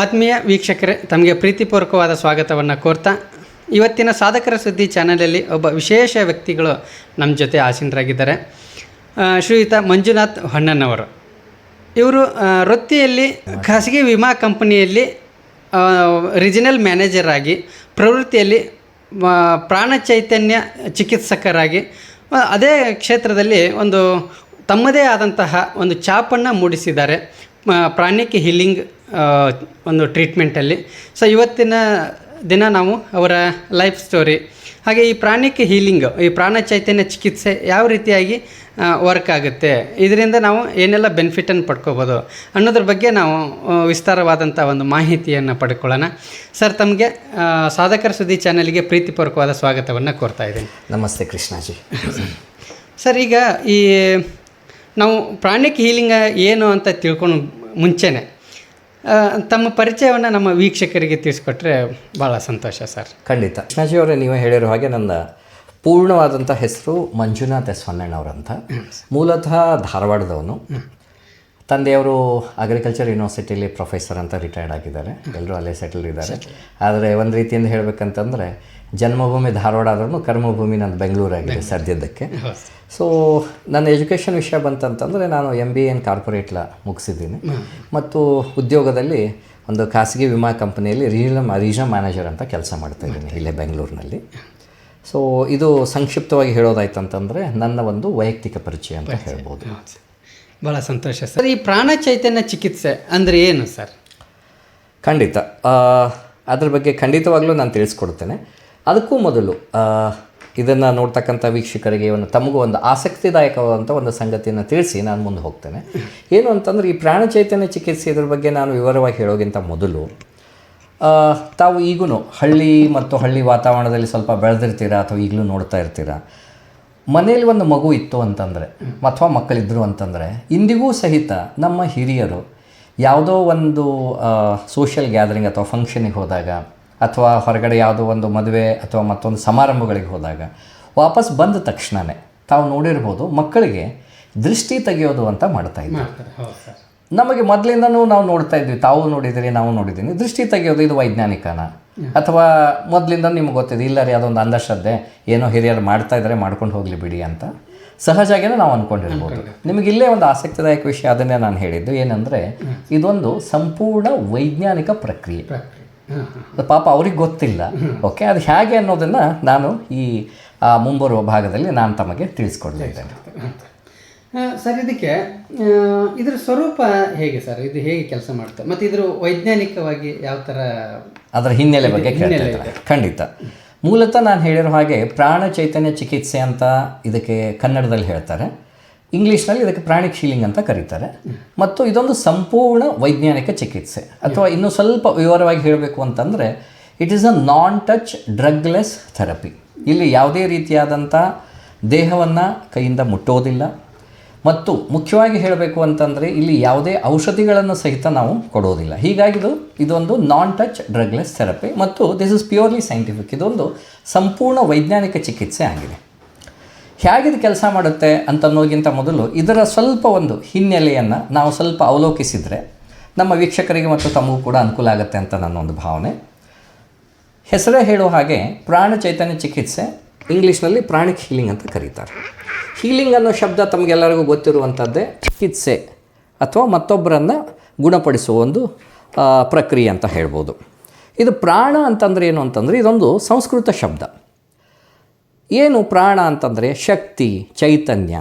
ಆತ್ಮೀಯ ವೀಕ್ಷಕರೇ, ತಮಗೆ ಪ್ರೀತಿಪೂರ್ವಕವಾದ ಸ್ವಾಗತವನ್ನು ಕೋರ್ತಾ ಇವತ್ತಿನ ಸಾಧಕರ ಸುದ್ದಿ ಚಾನಲಲ್ಲಿ ಒಬ್ಬ ವಿಶೇಷ ವ್ಯಕ್ತಿಗಳು ನಮ್ಮ ಜೊತೆ ಆಸೀನರಾಗಿದ್ದಾರೆ. ಶ್ರೀಯುತ ಮಂಜುನಾಥ್ ಹೊನ್ನಣ್ಣವರು. ಇವರು ವೃತ್ತಿಯಲ್ಲಿ ಖಾಸಗಿ ವಿಮಾ ಕಂಪನಿಯಲ್ಲಿ ರೀಜನಲ್ ಮ್ಯಾನೇಜರ್ ಆಗಿ, ಪ್ರವೃತ್ತಿಯಲ್ಲಿ ಪ್ರಾಣ ಚೈತನ್ಯ ಚಿಕಿತ್ಸಕರಾಗಿ ಅದೇ ಕ್ಷೇತ್ರದಲ್ಲಿ ಒಂದು ತಮ್ಮದೇ ಆದಂತಹ ಒಂದು ಛಾಪನ್ನು ಮೂಡಿಸಿದ್ದಾರೆ ಪ್ರಾಣಿಕ್ ಹೀಲಿಂಗ್ ಒಂದು ಟ್ರೀಟ್ಮೆಂಟಲ್ಲಿ. ಸೊ ಇವತ್ತಿನ ದಿನ ನಾವು ಅವರ ಲೈಫ್ ಸ್ಟೋರಿ, ಹಾಗೆ ಈ ಪ್ರಾಣಿಕ್ ಹೀಲಿಂಗ್, ಈ ಪ್ರಾಣ ಚೈತನ್ಯ ಚಿಕಿತ್ಸೆ ಯಾವ ರೀತಿಯಾಗಿ ವರ್ಕ್ ಆಗುತ್ತೆ, ಇದರಿಂದ ನಾವು ಏನೆಲ್ಲ ಬೆನಿಫಿಟನ್ನು ಪಡ್ಕೋಬೋದು ಅನ್ನೋದ್ರ ಬಗ್ಗೆ ನಾವು ವಿಸ್ತಾರವಾದಂಥ ಒಂದು ಮಾಹಿತಿಯನ್ನು ಪಡ್ಕೊಳ್ಳೋಣ. ಸರ್, ತಮಗೆ ಸಾಧಕರ ಸುದ್ದಿ ಚಾನಲ್ಗೆ ಪ್ರೀತಿಪೂರ್ವಕವಾದ ಸ್ವಾಗತವನ್ನು ಕೋರ್ತಾ ಇದ್ದೀನಿ. ನಮಸ್ತೆ ಕೃಷ್ಣಾಜಿ. ಸರ್, ಈಗ ಈ ನಾವು ಪ್ರಾಣಿಕ್ ಹೀಲಿಂಗ್ ಏನು ಅಂತ ತಿಳ್ಕೊಂಡು ಮುಂಚೆನೇ ತಮ್ಮ ಪರಿಚಯವನ್ನು ನಮ್ಮ ವೀಕ್ಷಕರಿಗೆ ತಿಳಿಸ್ಕೊಟ್ರೆ ಭಾಳ ಸಂತೋಷ ಸರ್. ಖಂಡಿತ ಕೃಷ್ಣಾಜಿ ಅವರೇ, ನೀವು ಹೇಳಿರೋ ಹಾಗೆ ನನ್ನ ಪೂರ್ಣವಾದಂಥ ಹೆಸರು ಮಂಜುನಾಥ್ ಎಸ್ ಹೊನ್ನಣ್ಣವರಂತ. ಮೂಲತಃ ಧಾರವಾಡದವನು. ತಂದೆಯವರು ಅಗ್ರಿಕಲ್ಚರ್ ಯೂನಿವರ್ಸಿಟಿಯಲ್ಲಿ ಪ್ರೊಫೆಸರ್ ಅಂತ ರಿಟೈರ್ಡ್ ಆಗಿದ್ದಾರೆ. ಎಲ್ಲರೂ ಅಲ್ಲೇ ಸೆಟಲ್ ಇದ್ದಾರೆ. ಆದರೆ ಒಂದು ರೀತಿಯಿಂದ ಹೇಳಬೇಕಂತಂದರೆ ಜನ್ಮಭೂಮಿ ಧಾರವಾಡ ಆದ್ರೂ ಕರ್ಮಭೂಮಿ ನನ್ನ ಬೆಂಗಳೂರಾಗಿದೆ ಸದ್ಯದಕ್ಕೆ. ಸೊ ನನ್ನ ಎಜುಕೇಷನ್ ವಿಷಯ ಬಂತಂತಂದರೆ ನಾನು MBA ಕಾರ್ಪೊರೇಟ್ ಲಾ ಮುಗಿಸಿದ್ದೀನಿ ಮತ್ತು ಉದ್ಯೋಗದಲ್ಲಿ ಒಂದು ಖಾಸಗಿ ವಿಮಾ ಕಂಪನಿಯಲ್ಲಿ ರೀಜನಲ್ ಮ್ಯಾನೇಜರ್ ಅಂತ ಕೆಲಸ ಮಾಡ್ತಾಯಿದ್ದೀನಿ ಇಲ್ಲೇ ಬೆಂಗಳೂರಿನಲ್ಲಿ. ಸೊ ಇದು ಸಂಕ್ಷಿಪ್ತವಾಗಿ ಹೇಳೋದಾಯ್ತು ಅಂತಂದರೆ ನನ್ನ ಒಂದು ವೈಯಕ್ತಿಕ ಪರಿಚಯ ಅಂತ ಹೇಳ್ಬೋದು. ಭಾಳ ಸಂತೋಷ ಸರ್. ಈ ಪ್ರಾಣ ಚೈತನ್ಯ ಚಿಕಿತ್ಸೆ ಅಂದರೆ ಏನು ಸರ್? ಖಂಡಿತ ಅದ್ರ ಬಗ್ಗೆ ಖಂಡಿತವಾಗ್ಲೂ ನಾನು ತಿಳಿಸ್ಕೊಡ್ತೇನೆ. ಅದಕ್ಕೂ ಮೊದಲು ಇದನ್ನು ನೋಡ್ತಕ್ಕಂಥ ವೀಕ್ಷಕರಿಗೆ ತಮಗೂ ಒಂದು ಆಸಕ್ತಿದಾಯಕವಾದಂಥ ಒಂದು ಸಂಗತಿಯನ್ನು ತಿಳಿಸಿ ನಾನು ಮುಂದೆ ಹೋಗ್ತೇನೆ. ಏನು ಅಂತಂದರೆ, ಈ ಪ್ರಾಣ ಚೈತನ್ಯ ಚಿಕಿತ್ಸೆ ಇದ್ರ ಬಗ್ಗೆ ನಾನು ವಿವರವಾಗಿ ಹೇಳೋಕ್ಕಿಂತ ಮೊದಲು ತಾವು ಈಗೂ ಹಳ್ಳಿ ಮತ್ತು ಹಳ್ಳಿ ವಾತಾವರಣದಲ್ಲಿ ಸ್ವಲ್ಪ ಬೆಳೆದಿರ್ತೀರ ಅಥವಾ ಈಗಲೂ ನೋಡ್ತಾ ಇರ್ತೀರ. ಮನೇಲಿ ಒಂದು ಮಗು ಇತ್ತು ಅಂತಂದರೆ ಅಥವಾ ಮಕ್ಕಳಿದ್ದರು ಅಂತಂದರೆ ಇಂದಿಗೂ ಸಹಿತ ನಮ್ಮ ಹಿರಿಯರು ಯಾವುದೋ ಒಂದು ಸೋಷಿಯಲ್ ಗ್ಯಾದರಿಂಗ್ ಅಥವಾ ಫಂಕ್ಷನಿಗೆ ಹೋದಾಗ ಅಥವಾ ಹೊರಗಡೆ ಯಾವುದೋ ಒಂದು ಮದುವೆ ಅಥವಾ ಮತ್ತೊಂದು ಸಮಾರಂಭಗಳಿಗೆ ಹೋದಾಗ ವಾಪಸ್ ಬಂದ ತಕ್ಷಣವೇ ತಾವು ನೋಡಿರ್ಬೋದು, ಮಕ್ಕಳಿಗೆ ದೃಷ್ಟಿ ತೆಗೆಯೋದು ಅಂತ ಮಾಡ್ತಾಯಿದ್ವಿ. ನಮಗೆ ಮೊದಲಿಂದನೂ ನಾವು ನೋಡ್ತಾ ಇದ್ವಿ, ತಾವು ನೋಡಿದಿರಿ, ನಾವು ನೋಡಿದ್ದೀನಿ. ದೃಷ್ಟಿ ತೆಗೆಯೋದು ಇದು ವೈಜ್ಞಾನಿಕನ ಅಥವಾ ಮೊದಲಿಂದ ನಿಮ್ಗೆ ಗೊತ್ತಿದೆ, ಇಲ್ಲ ರೀ ಅದೊಂದು ಅಂಧಶ್ರದ್ಧೆ, ಏನೋ ಹಿರಿಯರು ಮಾಡ್ತಾಯಿದ್ದಾರೆ, ಮಾಡ್ಕೊಂಡು ಹೋಗಲಿ ಬಿಡಿ ಅಂತ ಸಹಜಾಗಿಯೇ ನಾವು ಅಂದ್ಕೊಂಡಿರ್ಬೋದು. ನಿಮಗಿಲ್ಲೇ ಒಂದು ಆಸಕ್ತಿದಾಯಕ ವಿಷಯ ಅದನ್ನೇ ನಾನು ಹೇಳಿದ್ದು, ಏನಂದರೆ ಇದೊಂದು ಸಂಪೂರ್ಣ ವೈಜ್ಞಾನಿಕ ಪ್ರಕ್ರಿಯೆ. ಪಾಪ ಅವ್ರಿಗೆ ಗೊತ್ತಿಲ್ಲ. ಓಕೆ, ಅದು ಹೇಗೆ ಅನ್ನೋದನ್ನು ನಾನು ಈ ಮುಂಬರುವ ಭಾಗದಲ್ಲಿ ನಾನು ತಮಗೆ ತಿಳಿಸ್ಕೊಡ್ಲಿದ್ದೇನೆ. ಸರ್, ಇದರ ಸ್ವರೂಪ ಹೇಗೆ ಸರ್? ಇದು ಹೇಗೆ ಕೆಲಸ ಮಾಡುತ್ತೆ ಮತ್ತು ಇದರ ವೈಜ್ಞಾನಿಕವಾಗಿ ಯಾವ ಥರ ಅದರ ಹಿನ್ನೆಲೆ ಬಗ್ಗೆ ಕೇಳ್ತಾರೆ? ಖಂಡಿತ. ಮೂಲತಃ ನಾನು ಹೇಳಿರೋ ಹಾಗೆ ಪ್ರಾಣ ಚೈತನ್ಯ ಚಿಕಿತ್ಸೆ ಅಂತ ಇದಕ್ಕೆ ಕನ್ನಡದಲ್ಲಿ ಹೇಳ್ತಾರೆ. ಇಂಗ್ಲೀಷ್ನಲ್ಲಿ ಇದಕ್ಕೆ ಪ್ರಾಣಿಕ್ ಹೀಲಿಂಗ್ ಅಂತ ಕರೀತಾರೆ. ಮತ್ತು ಇದೊಂದು ಸಂಪೂರ್ಣ ವೈಜ್ಞಾನಿಕ ಚಿಕಿತ್ಸೆ, ಅಥವಾ ಇನ್ನೂ ಸ್ವಲ್ಪ ವಿವರವಾಗಿ ಹೇಳಬೇಕು ಅಂತಂದರೆ it is a non touch drugless therapy. ಇಲ್ಲಿ ಯಾವುದೇ ರೀತಿಯಾದಂಥ ದೇಹವನ್ನು ಕೈಯಿಂದ ಮುಟ್ಟೋದಿಲ್ಲ. ಮತ್ತು ಮುಖ್ಯವಾಗಿ ಹೇಳಬೇಕು ಅಂತಂದರೆ ಇಲ್ಲಿ ಯಾವುದೇ ಔಷಧಿಗಳನ್ನು ಸಹಿತ ನಾವು ಕೊಡೋದಿಲ್ಲ. ಹೀಗಾಗಿ ಇದೊಂದು ನಾನ್ ಟಚ್ ಡ್ರಗ್ಲೆಸ್ ಥೆರಪಿ ಮತ್ತು ದಿಸ್ ಇಸ್ ಪ್ಯೂರ್ಲಿ ಸೈಂಟಿಫಿಕ್. ಇದೊಂದು ಸಂಪೂರ್ಣ ವೈಜ್ಞಾನಿಕ ಚಿಕಿತ್ಸೆ ಆಗಿದೆ. ಹೇಗಿದು ಕೆಲಸ ಮಾಡುತ್ತೆ ಅಂತನ್ನೋಗಿಂತ ಮೊದಲು ಇದರ ಸ್ವಲ್ಪ ಒಂದು ಹಿನ್ನೆಲೆಯನ್ನು ನಾವು ಸ್ವಲ್ಪ ಅವಲೋಕಿಸಿದರೆ ನಮ್ಮ ವೀಕ್ಷಕರಿಗೆ ಮತ್ತು ತಮಗೂ ಕೂಡ ಅನುಕೂಲ ಆಗುತ್ತೆ ಅಂತ ನನ್ನ ಒಂದು ಭಾವನೆ. ಹೆಸರೇ ಹೇಳೋ ಹಾಗೆ ಪ್ರಾಣ ಚೈತನ್ಯ ಚಿಕಿತ್ಸೆ ಇಂಗ್ಲೀಷ್ನಲ್ಲಿ ಪ್ರಾಣಿಕ್ ಹೀಲಿಂಗ್ ಅಂತ ಕರೀತಾರೆ. ಹೀಲಿಂಗ್ ಅನ್ನೋ ಶಬ್ದ ತಮಗೆಲ್ಲರಿಗೂ ಗೊತ್ತಿರುವಂಥದ್ದೇ. ಚಿಕಿತ್ಸೆ ಅಥವಾ ಮತ್ತೊಬ್ಬರನ್ನು ಗುಣಪಡಿಸುವ ಒಂದು ಪ್ರಕ್ರಿಯೆ ಅಂತ ಹೇಳ್ಬೋದು. ಇದು ಪ್ರಾಣ ಅಂತಂದರೆ ಏನು ಅಂತಂದರೆ ಇದೊಂದು ಸಂಸ್ಕೃತ ಶಬ್ದ. ಏನು ಪ್ರಾಣ ಅಂತಂದರೆ ಶಕ್ತಿ, ಚೈತನ್ಯ.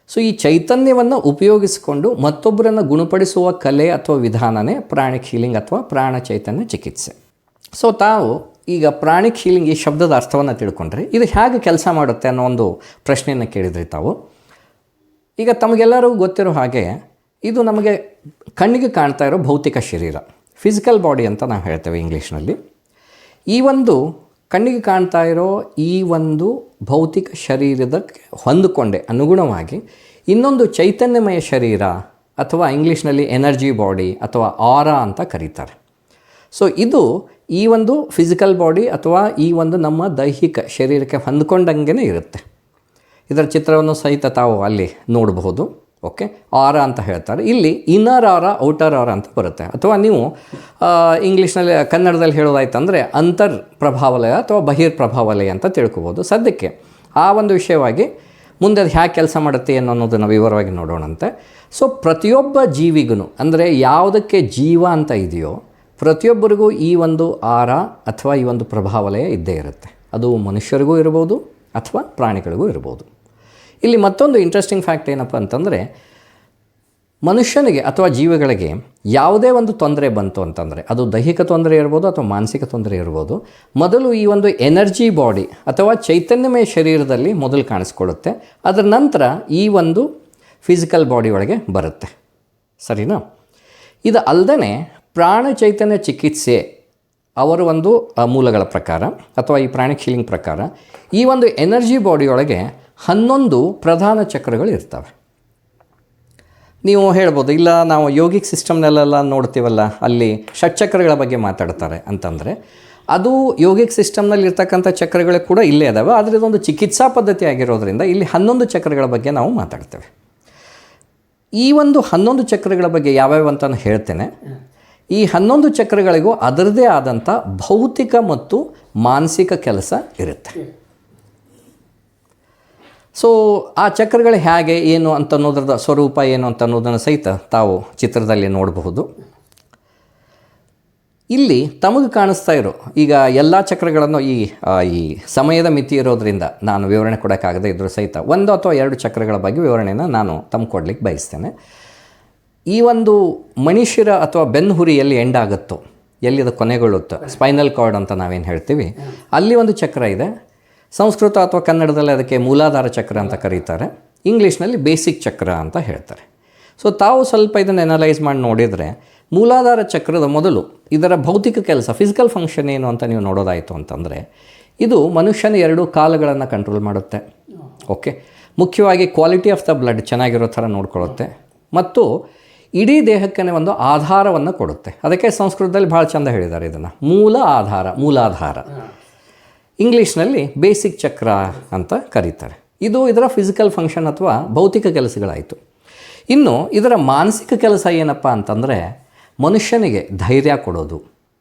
ಸೊ ಈ ಚೈತನ್ಯವನ್ನು ಉಪಯೋಗಿಸಿಕೊಂಡು ಮತ್ತೊಬ್ಬರನ್ನು ಗುಣಪಡಿಸುವ ಕಲೆ ಅಥವಾ ವಿಧಾನವೇ ಪ್ರಾಣಿಕ್ ಹೀಲಿಂಗ್ ಅಥವಾ ಪ್ರಾಣ ಚೈತನ್ಯ ಚಿಕಿತ್ಸೆ. ಸೊ ತಾವು ಈಗ ಪ್ರಾಣಿಕ್ ಹೀಲಿಂಗ್ ಈ ಶಬ್ದದ ಅರ್ಥವನ್ನು ತಿಳ್ಕೊಂಡ್ರೆ ಇದು ಹೇಗೆ ಕೆಲಸ ಮಾಡುತ್ತೆ ಅನ್ನೋ ಒಂದು ಪ್ರಶ್ನೆಯನ್ನು ಕೇಳಿದ್ರಿ ತಾವು. ಈಗ ತಮಗೆಲ್ಲರಿಗೂ ಗೊತ್ತಿರೋ ಹಾಗೆ ಇದು ನಮಗೆ ಕಣ್ಣಿಗೆ ಕಾಣ್ತಾ ಇರೋ ಭೌತಿಕ ಶರೀರ, ಫಿಸಿಕಲ್ ಬಾಡಿ ಅಂತ ನಾವು ಹೇಳ್ತೇವೆ ಇಂಗ್ಲೀಷ್ನಲ್ಲಿ. ಈ ಒಂದು ಕಣ್ಣಿಗೆ ಕಾಣ್ತಾ ಇರೋ ಈ ಒಂದು ಭೌತಿಕ ಶರೀರದಕ್ಕೆ ಹೊಂದಿಕೊಂಡೆ ಅನುಗುಣವಾಗಿ ಇನ್ನೊಂದು ಚೈತನ್ಯಮಯ ಶರೀರ ಅಥವಾ ಇಂಗ್ಲೀಷ್ನಲ್ಲಿ ಎನರ್ಜಿ ಬಾಡಿ ಅಥವಾ ಆರಾ ಅಂತ ಕರೀತಾರೆ. ಸೊ ಇದು ಈ ಒಂದು ಫಿಸಿಕಲ್ ಬಾಡಿ ಅಥವಾ ಈ ಒಂದು ನಮ್ಮ ದೈಹಿಕ ಶರೀರಕ್ಕೆ ಹೊಂದ್ಕೊಂಡಂಗೆ ಇರುತ್ತೆ. ಇದರ ಚಿತ್ರವನ್ನು ಸಹಿತ ತಾವು ಅಲ್ಲಿ ನೋಡಬಹುದು. ಓಕೆ, ಆರ ಅಂತ ಹೇಳ್ತಾರೆ. ಇಲ್ಲಿ ಇನ್ನರ್ ಆರ, ಔಟರ್ ಆರ ಅಂತ ಬರುತ್ತೆ. ಅಥವಾ ನೀವು ಇಂಗ್ಲೀಷ್ನಲ್ಲಿ ಕನ್ನಡದಲ್ಲಿ ಹೇಳೋದಾಯ್ತಂದರೆ ಅಂತರ್ ಪ್ರಭಾವಲಯ ಅಥವಾ ಬಹಿರ್ ಪ್ರಭಾವಲಯ ಅಂತ ತಿಳ್ಕೊಬೋದು. ಸದ್ಯಕ್ಕೆ ಆ ಒಂದು ವಿಷಯವಾಗಿ ಮುಂದೆ ಅದು ಹ್ಯಾಕೆ ಕೆಲಸ ಮಾಡುತ್ತೆ ಅನ್ನೋದನ್ನು ವಿವರವಾಗಿ ನೋಡೋಣಂತೆ. ಸೊ ಪ್ರತಿಯೊಬ್ಬ ಜೀವಿಗೂ, ಅಂದರೆ ಯಾವುದಕ್ಕೆ ಜೀವ ಅಂತ ಇದೆಯೋ ಪ್ರತಿಯೊಬ್ಬರಿಗೂ ಈ ಒಂದು ಆರ ಅಥವಾ ಈ ಒಂದು ಪ್ರಭಾವಲಯ ಇದ್ದೇ ಇರುತ್ತೆ. ಅದು ಮನುಷ್ಯರಿಗೂ ಇರ್ಬೋದು ಅಥವಾ ಪ್ರಾಣಿಗಳಿಗೂ ಇರ್ಬೋದು. ಇಲ್ಲಿ ಮತ್ತೊಂದು ಇಂಟ್ರೆಸ್ಟಿಂಗ್ ಫ್ಯಾಕ್ಟ್ ಏನಪ್ಪ ಅಂತಂದರೆ, ಮನುಷ್ಯನಿಗೆ ಅಥವಾ ಜೀವಿಗಳಿಗೆ ಯಾವುದೇ ಒಂದು ತೊಂದರೆ ಬಂತು ಅಂತಂದರೆ, ಅದು ದೈಹಿಕ ತೊಂದರೆ ಇರ್ಬೋದು ಅಥವಾ ಮಾನಸಿಕ ತೊಂದರೆ ಇರ್ಬೋದು, ಮೊದಲು ಈ ಒಂದು ಎನರ್ಜಿ ಬಾಡಿ ಅಥವಾ ಚೈತನ್ಯಮಯ ಶರೀರದಲ್ಲಿ ಮೊದಲು ಕಾಣಿಸ್ಕೊಳ್ಳುತ್ತೆ. ಅದರ ನಂತರ ಈ ಒಂದು ಫಿಸಿಕಲ್ ಬಾಡಿ ಒಳಗೆ ಬರುತ್ತೆ. ಸರಿನಾ? ಇದು ಅಲ್ಲದೆ ಪ್ರಾಣ ಚೈತನ್ಯ ಚಿಕಿತ್ಸೆ ಅವರ ಒಂದು ಮೂಲಗಳ ಪ್ರಕಾರ ಅಥವಾ ಈ ಪ್ರಾಣಿಕ್ ಹೀಲಿಂಗ್ ಪ್ರಕಾರ ಈ ಒಂದು ಎನರ್ಜಿ ಬಾಡಿಯೊಳಗೆ 11 ಪ್ರಧಾನ ಚಕ್ರಗಳು ಇರ್ತವೆ. ನೀವು ಹೇಳ್ಬೋದು, ಇಲ್ಲ ನಾವು ಯೋಗಿಕ್ ಸಿಸ್ಟಮ್ನಲ್ಲೆಲ್ಲ ನೋಡ್ತೀವಲ್ಲ, ಅಲ್ಲಿ ಷಟ್ಚಕ್ರಗಳ ಬಗ್ಗೆ ಮಾತಾಡ್ತಾರೆ ಅಂತಂದರೆ, ಅದು ಯೋಗಿಕ್ ಸಿಸ್ಟಮ್ನಲ್ಲಿ ಇರ್ತಕ್ಕಂಥ ಚಕ್ರಗಳು ಕೂಡ ಇಲ್ಲೇ ಇದ್ದಾವೆ. ಆದರೆ ಇದೊಂದು ಚಿಕಿತ್ಸಾ ಪದ್ಧತಿ ಆಗಿರೋದ್ರಿಂದ ಇಲ್ಲಿ 11 ಚಕ್ರಗಳ ಬಗ್ಗೆ ನಾವು ಮಾತಾಡ್ತೇವೆ. ಈ ಒಂದು 11 ಚಕ್ರಗಳ ಬಗ್ಗೆ ಯಾವ್ಯಾವ ಅಂತ ನಾನು ಹೇಳ್ತೇನೆ. ಈ 11 ಚಕ್ರಗಳಿಗೂ ಅದರದೇ ಆದಂಥ ಭೌತಿಕ ಮತ್ತು ಮಾನಸಿಕ ಕೆಲಸ ಇರುತ್ತೆ. ಸೊ ಆ ಚಕ್ರಗಳು ಹೇಗೆ, ಏನು ಅಂತ ಅನ್ನೋದ್ರದ ಸ್ವರೂಪ ಏನು ಅಂತ ಅನ್ನೋದನ್ನು ಸಹಿತ ತಾವು ಚಿತ್ರದಲ್ಲಿ ನೋಡಬಹುದು. ಇಲ್ಲಿ ತಮಗೆ ಕಾಣಿಸ್ತಾ ಇರೋ ಈಗ ಎಲ್ಲ ಚಕ್ರಗಳನ್ನು ಈ ಸಮಯದ ಮಿತಿ ಇರೋದರಿಂದ ನಾನು ವಿವರಣೆ ಕೊಡೋಕ್ಕಾಗದೇ ಇದ್ದರೂ ಸಹಿತ 1 ಅಥವಾ 2 ಚಕ್ರಗಳ ಬಗ್ಗೆ ವಿವರಣೆನ ನಾನು ತಮಗೆ ಕೊಡಲಿಕ್ಕೆ ಬಯಸ್ತೇನೆ. ಈ ಒಂದು ಮಣಿಶಿರ ಅಥವಾ ಬೆನ್ನುಹುರಿ ಎಲ್ಲಿ ಎಂಡ್ ಆಗುತ್ತೋ, ಎಲ್ಲಿ ಅದು ಕೊನೆಗೊಳ್ಳುತ್ತೋ, ಸ್ಪೈನಲ್ ಕಾರ್ಡ್ ಅಂತ ನಾವೇನು ಹೇಳ್ತೀವಿ, ಅಲ್ಲಿ ಒಂದು ಚಕ್ರ ಇದೆ. ಸಂಸ್ಕೃತ ಅಥವಾ ಕನ್ನಡದಲ್ಲಿ ಅದಕ್ಕೆ ಮೂಲಾಧಾರ ಚಕ್ರ ಅಂತ ಕರೀತಾರೆ. ಇಂಗ್ಲೀಷ್ನಲ್ಲಿ ಬೇಸಿಕ್ ಚಕ್ರ ಅಂತ ಹೇಳ್ತಾರೆ. ಸೊ ತಾವು ಸ್ವಲ್ಪ ಇದನ್ನು ಅನಲೈಸ್ ಮಾಡಿ ನೋಡಿದರೆ, ಮೂಲಾಧಾರ ಚಕ್ರದ ಮೊದಲು ಇದರ ಭೌತಿಕ ಕೆಲಸ, ಫಿಸಿಕಲ್ ಫಂಕ್ಷನ್ ಏನು ಅಂತ ನೀವು ನೋಡೋದಾಯಿತು ಅಂತಂದರೆ, ಇದು ಮನುಷ್ಯನ 2 ಕಾಲುಗಳನ್ನು ಕಂಟ್ರೋಲ್ ಮಾಡುತ್ತೆ. ಓಕೆ, ಮುಖ್ಯವಾಗಿ ಕ್ವಾಲಿಟಿ ಆಫ್ ದ ಬ್ಲಡ್ ಚೆನ್ನಾಗಿರೋ ಥರ ನೋಡ್ಕೊಳ್ಳುತ್ತೆ ಮತ್ತು ಇಡೀ ದೇಹಕ್ಕೆ ಒಂದು ಆಧಾರವನ್ನು ಕೊಡುತ್ತೆ. ಅದಕ್ಕೆ ಸಂಸ್ಕೃತದಲ್ಲಿ ಭಾಳ ಚೆಂದ ಹೇಳಿದ್ದಾರೆ ಇದನ್ನು, ಮೂಲಾಧಾರ. ಇಂಗ್ಲೀಷ್ನಲ್ಲಿ ಬೇಸಿಕ್ ಚಕ್ರ ಅಂತ ಕರೀತಾರೆ. ಇದು ಇದರ ಫಿಸಿಕಲ್ ಫಂಕ್ಷನ್ ಅಥವಾ ಭೌತಿಕ ಕೆಲಸಗಳಾಯಿತು. ಇನ್ನು ಇದರ ಮಾನಸಿಕ ಕೆಲಸ ಏನಪ್ಪ ಅಂತಂದರೆ, ಮನುಷ್ಯನಿಗೆ ಧೈರ್ಯ ಕೊಡೋದು,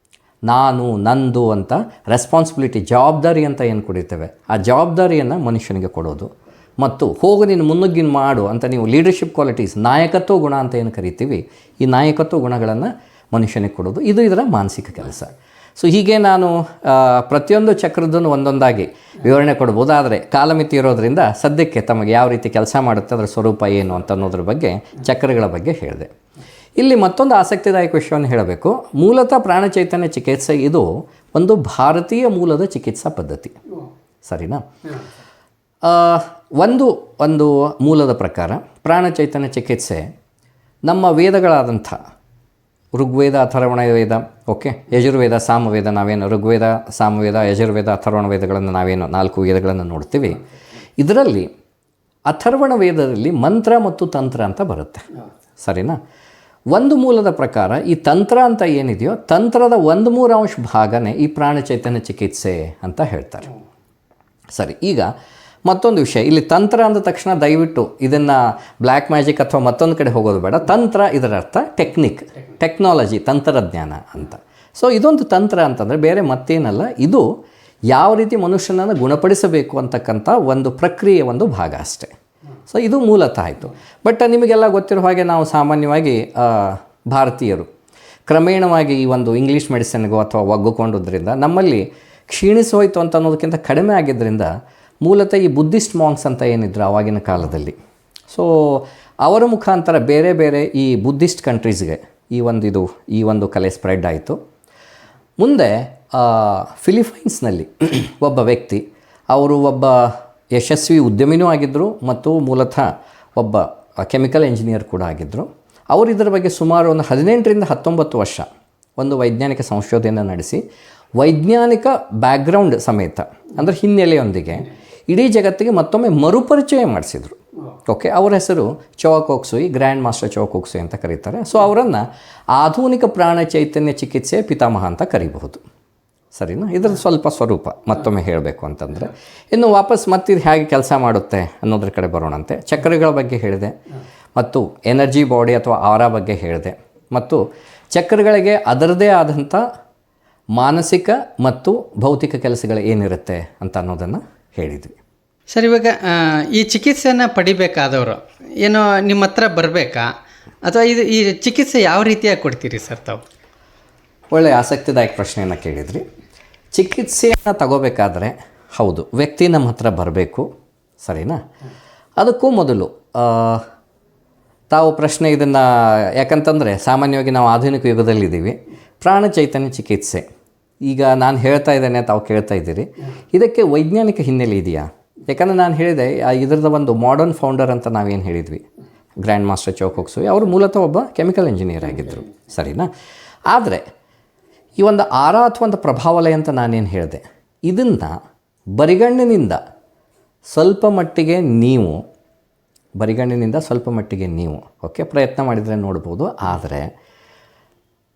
ನಾನು ನಂದು ಅಂತ ರೆಸ್ಪಾನ್ಸಿಬಿಲಿಟಿ, ಜವಾಬ್ದಾರಿ ಅಂತ ಏನು ಕುಡಿತೇವೆ, ಆ ಜವಾಬ್ದಾರಿಯನ್ನು ಮನುಷ್ಯನಿಗೆ ಕೊಡೋದು ಮತ್ತು ಹೋಗು ನೀನು ಮುನ್ನುಗ್ಗಿನ ಮಾಡು ಅಂತ ನೀವು ಲೀಡರ್ಶಿಪ್ ಕ್ವಾಲಿಟೀಸ್, ನಾಯಕತ್ವ ಗುಣ ಅಂತ ಏನು ಕರಿತೀವಿ, ಈ ನಾಯಕತ್ವ ಗುಣಗಳನ್ನು ಮನುಷ್ಯನಿಗೆ ಕೊಡೋದು, ಇದು ಇದರ ಮಾನಸಿಕ ಕೆಲಸ. ಸೊ ಹೀಗೆ ನಾನು ಪ್ರತಿಯೊಂದು ಚಕ್ರದನ್ನು ಒಂದೊಂದಾಗಿ ವಿವರಣೆ ಕೊಡ್ಬೋದು. ಆದರೆ ಕಾಲಮಿತಿ ಇರೋದರಿಂದ ಸದ್ಯಕ್ಕೆ ತಮಗೆ ಯಾವ ರೀತಿ ಕೆಲಸ ಮಾಡುತ್ತೆ, ಅದರ ಸ್ವರೂಪ ಏನು ಅಂತ ಅನ್ನೋದ್ರ ಬಗ್ಗೆ, ಚಕ್ರಗಳ ಬಗ್ಗೆ ಹೇಳಿದೆ. ಇಲ್ಲಿ ಮತ್ತೊಂದು ಆಸಕ್ತಿದಾಯಕ ವಿಷಯವನ್ನು ಹೇಳಬೇಕು. ಮೂಲತಃ ಪ್ರಾಣಚೈತನ್ಯ ಚಿಕಿತ್ಸೆ ಇದು ಒಂದು ಭಾರತೀಯ ಮೂಲದ ಚಿಕಿತ್ಸಾ ಪದ್ಧತಿ. ಸರಿನಾ? ಒಂದು ಮೂಲದ ಪ್ರಕಾರ ಪ್ರಾಣಚೈತನ್ಯ ಚಿಕಿತ್ಸೆ ನಮ್ಮ ವೇದಗಳಾದಂಥ ಋಗ್ವೇದ, ಅಥರ್ವಣ ವೇದ, ಓಕೆ, ಯಜುರ್ವೇದ, ಸಾಮವೇದ, ನಾವೇನು ಋಗ್ವೇದ, ಸಾಮವೇದ, ಯಜುರ್ವೇದ, ಅಥರ್ವಣ ವೇದಗಳನ್ನು ನಾವೇನು 4 ವೇದಗಳನ್ನು ನೋಡ್ತೀವಿ. ಇದರಲ್ಲಿ ಅಥರ್ವಣ ವೇದದಲ್ಲಿ ಮಂತ್ರ ಮತ್ತು ತಂತ್ರ ಅಂತ ಬರುತ್ತೆ. ಸರಿನಾ? ಒಂದು ಮೂಲದ ಪ್ರಕಾರ ಈ ತಂತ್ರ ಅಂತ ಏನಿದೆಯೋ, ತಂತ್ರದ 1/3 ಭಾಗನೇ ಈ ಪ್ರಾಣಚೈತನ್ಯ ಚಿಕಿತ್ಸೆ ಅಂತ ಹೇಳ್ತಾರೆ. ಸರಿ, ಈಗ ಮತ್ತೊಂದು ವಿಷಯ, ಇಲ್ಲಿ ತಂತ್ರ ಅಂದ ತಕ್ಷಣ ದಯವಿಟ್ಟು ಇದನ್ನು ಬ್ಲ್ಯಾಕ್ ಮ್ಯಾಜಿಕ್ ಅಥವಾ ಮತ್ತೊಂದು ಕಡೆ ಹೋಗೋದು ಬೇಡ. ತಂತ್ರ ಇದರ ಅರ್ಥ ಟೆಕ್ನಾಲಜಿ, ತಂತ್ರಜ್ಞಾನ ಅಂತ. ಸೊ ಇದೊಂದು ತಂತ್ರ ಅಂತಂದರೆ ಬೇರೆ ಮತ್ತೇನಲ್ಲ, ಇದು ಯಾವ ರೀತಿ ಮನುಷ್ಯನನ್ನು ಗುಣಪಡಿಸಬೇಕು ಅಂತಕ್ಕಂಥ ಒಂದು ಪ್ರಕ್ರಿಯೆ, ಒಂದು ಭಾಗ ಅಷ್ಟೇ. ಸೊ ಇದು ಮೂಲತಃ ಆಯಿತು. ಬಟ್ ನಿಮಗೆಲ್ಲ ಗೊತ್ತಿರೋ ಹಾಗೆ ನಾವು ಸಾಮಾನ್ಯವಾಗಿ ಭಾರತೀಯರು ಕ್ರಮೇಣವಾಗಿ ಈ ಒಂದು ಇಂಗ್ಲೀಷ್ ಮೆಡಿಸಿನ್ಗೋ ಅಥವಾ ಒಗ್ಗಿಕೊಂಡದ್ರಿಂದ ನಮ್ಮಲ್ಲಿ ಕ್ಷೀಣಿಸಿ ಹೋಯಿತು ಅಂತ ಅನ್ನೋದಕ್ಕಿಂತ ಕಡಿಮೆ ಆಗಿದ್ದರಿಂದ ಮೂಲತಃ ಈ ಬುದ್ಧಿಸ್ಟ್ ಮಾಂಕ್ಸ್ ಅಂತ ಏನಿದ್ರು ಆವಾಗಿನ ಕಾಲದಲ್ಲಿ, ಸೊ ಅವರ ಮುಖಾಂತರ ಬೇರೆ ಬೇರೆ ಈ ಬುದ್ಧಿಸ್ಟ್ ಕಂಟ್ರೀಸ್ಗೆ ಈ ಒಂದು ಕಲೆ ಸ್ಪ್ರೆಡ್ ಆಯಿತು. ಮುಂದೆ ಫಿಲಿಪೈನ್ಸ್ನಲ್ಲಿ ಒಬ್ಬ ವ್ಯಕ್ತಿ, ಅವರು ಒಬ್ಬ ಯಶಸ್ವಿ ಉದ್ಯಮಿನೂ ಆಗಿದ್ದರು ಮತ್ತು ಮೂಲತಃ ಒಬ್ಬ ಕೆಮಿಕಲ್ ಇಂಜಿನಿಯರ್ ಕೂಡ ಆಗಿದ್ದರು. ಅವರು ಇದರ ಬಗ್ಗೆ ಸುಮಾರು ಒಂದು 18ರಿಂದ 19 ವರ್ಷ ಒಂದು ವೈಜ್ಞಾನಿಕ ಸಂಶೋಧನೆ ನಡೆಸಿ, ವೈಜ್ಞಾನಿಕ ಬ್ಯಾಕ್ಗ್ರೌಂಡ್ ಸಮೇತ, ಅಂದರೆ ಹಿನ್ನೆಲೆಯೊಂದಿಗೆ ಇಡೀ ಜಗತ್ತಿಗೆ ಮತ್ತೊಮ್ಮೆ ಮರುಪರಿಚಯ ಮಾಡಿಸಿದರು. ಓಕೆ, ಅವರ ಹೆಸರು ಚೋಕೊಕ್ಸುಯಿ, ಗ್ರ್ಯಾಂಡ್ ಮಾಸ್ಟರ್ ಚೋಕೊಕ್ಸುಯಿ ಅಂತ ಕರೀತಾರೆ. ಸೊ ಅವರನ್ನು ಆಧುನಿಕ ಪ್ರಾಣ ಚೈತನ್ಯ ಚಿಕಿತ್ಸೆಯ ಪಿತಾಮಹ ಅಂತ ಕರೀಬಹುದು. ಸರಿನಾ? ಇದರ ಸ್ವಲ್ಪ ಸ್ವರೂಪ ಮತ್ತೊಮ್ಮೆ ಹೇಳಬೇಕು ಅಂತಂದರೆ, ಇನ್ನು ವಾಪಸ್ ಮತ್ತಿದು ಹೇಗೆ ಕೆಲಸ ಮಾಡುತ್ತೆ ಅನ್ನೋದ್ರ ಕಡೆ ಬರೋಣಂತೆ. ಚಕ್ರಗಳ ಬಗ್ಗೆ ಹೇಳಿದೆ, ಮತ್ತು ಎನರ್ಜಿ ಬಾಡಿ ಅಥವಾ ಆರಾ ಬಗ್ಗೆ ಹೇಳಿದೆ, ಮತ್ತು ಚಕ್ರಗಳಿಗೆ ಅದರದೇ ಆದಂಥ ಮಾನಸಿಕ ಮತ್ತು ಭೌತಿಕ ಕೆಲಸಗಳು ಏನಿರುತ್ತೆ ಅಂತ ಅನ್ನೋದನ್ನು ಹೇಳಿದ್ವಿ. ಸರ್, ಇವಾಗ ಈ ಚಿಕಿತ್ಸೆಯನ್ನು ಪಡಿಬೇಕಾದವರು ಏನೋ ನಿಮ್ಮ ಹತ್ರ ಬರಬೇಕಾ, ಅಥವಾ ಈ ಚಿಕಿತ್ಸೆ ಯಾವ ರೀತಿಯಾಗಿ ಕೊಡ್ತೀರಿ ಸರ್ ತಾವು? ಒಳ್ಳೆಯ ಆಸಕ್ತಿದಾಯಕ ಪ್ರಶ್ನೆಯನ್ನು ಕೇಳಿದ್ರಿ. ಚಿಕಿತ್ಸೆಯನ್ನು ತಗೋಬೇಕಾದ್ರೆ ಹೌದು, ವ್ಯಕ್ತಿ ನಮ್ಮ ಹತ್ರ ಬರಬೇಕು, ಸರಿನಾ? ಅದಕ್ಕೂ ಮೊದಲು ತಾವು ಪ್ರಶ್ನೆ ಇದನ್ನು ಯಾಕಂತಂದರೆ ಸಾಮಾನ್ಯವಾಗಿ ನಾವು ಆಧುನಿಕ ಯುಗದಲ್ಲಿದ್ದೀವಿ. ಪ್ರಾಣ ಚೈತನ್ಯ ಚಿಕಿತ್ಸೆ ಈಗ ನಾನು ಹೇಳ್ತಾ ಇದ್ದೇನೆ, ತಾವು ಕೇಳ್ತಾ ಇದ್ದೀರಿ, ಇದಕ್ಕೆ ವೈಜ್ಞಾನಿಕ ಹಿನ್ನೆಲೆ ಇದೆಯಾ? ಯಾಕಂದರೆ ನಾನು ಹೇಳಿದೆ ಇದರದ ಒಂದು ಮಾಡರ್ನ್ ಫೌಂಡರ್ ಅಂತ ನಾವೇನು ಹೇಳಿದ್ವಿ, ಗ್ರ್ಯಾಂಡ್ ಮಾಸ್ಟರ್ ಚೌಕೋಕ್ಸು, ಅವರು ಮೂಲತಃ ಒಬ್ಬ ಕೆಮಿಕಲ್ ಇಂಜಿನಿಯರ್ ಆಗಿದ್ದರು, ಸರಿನಾ? ಆದರೆ ಈ ಒಂದು ಆರಾ ಅಥವಾ ಒಂದು ಪ್ರಭಾವಲಯ ಅಂತ ನಾನೇನು ಹೇಳಿದೆ, ಇದನ್ನು ಬರಿಗಣ್ಣಿನಿಂದ ಸ್ವಲ್ಪ ಮಟ್ಟಿಗೆ ನೀವು ಓಕೆ ಪ್ರಯತ್ನ ಮಾಡಿದರೆ ನೋಡ್ಬೋದು. ಆದರೆ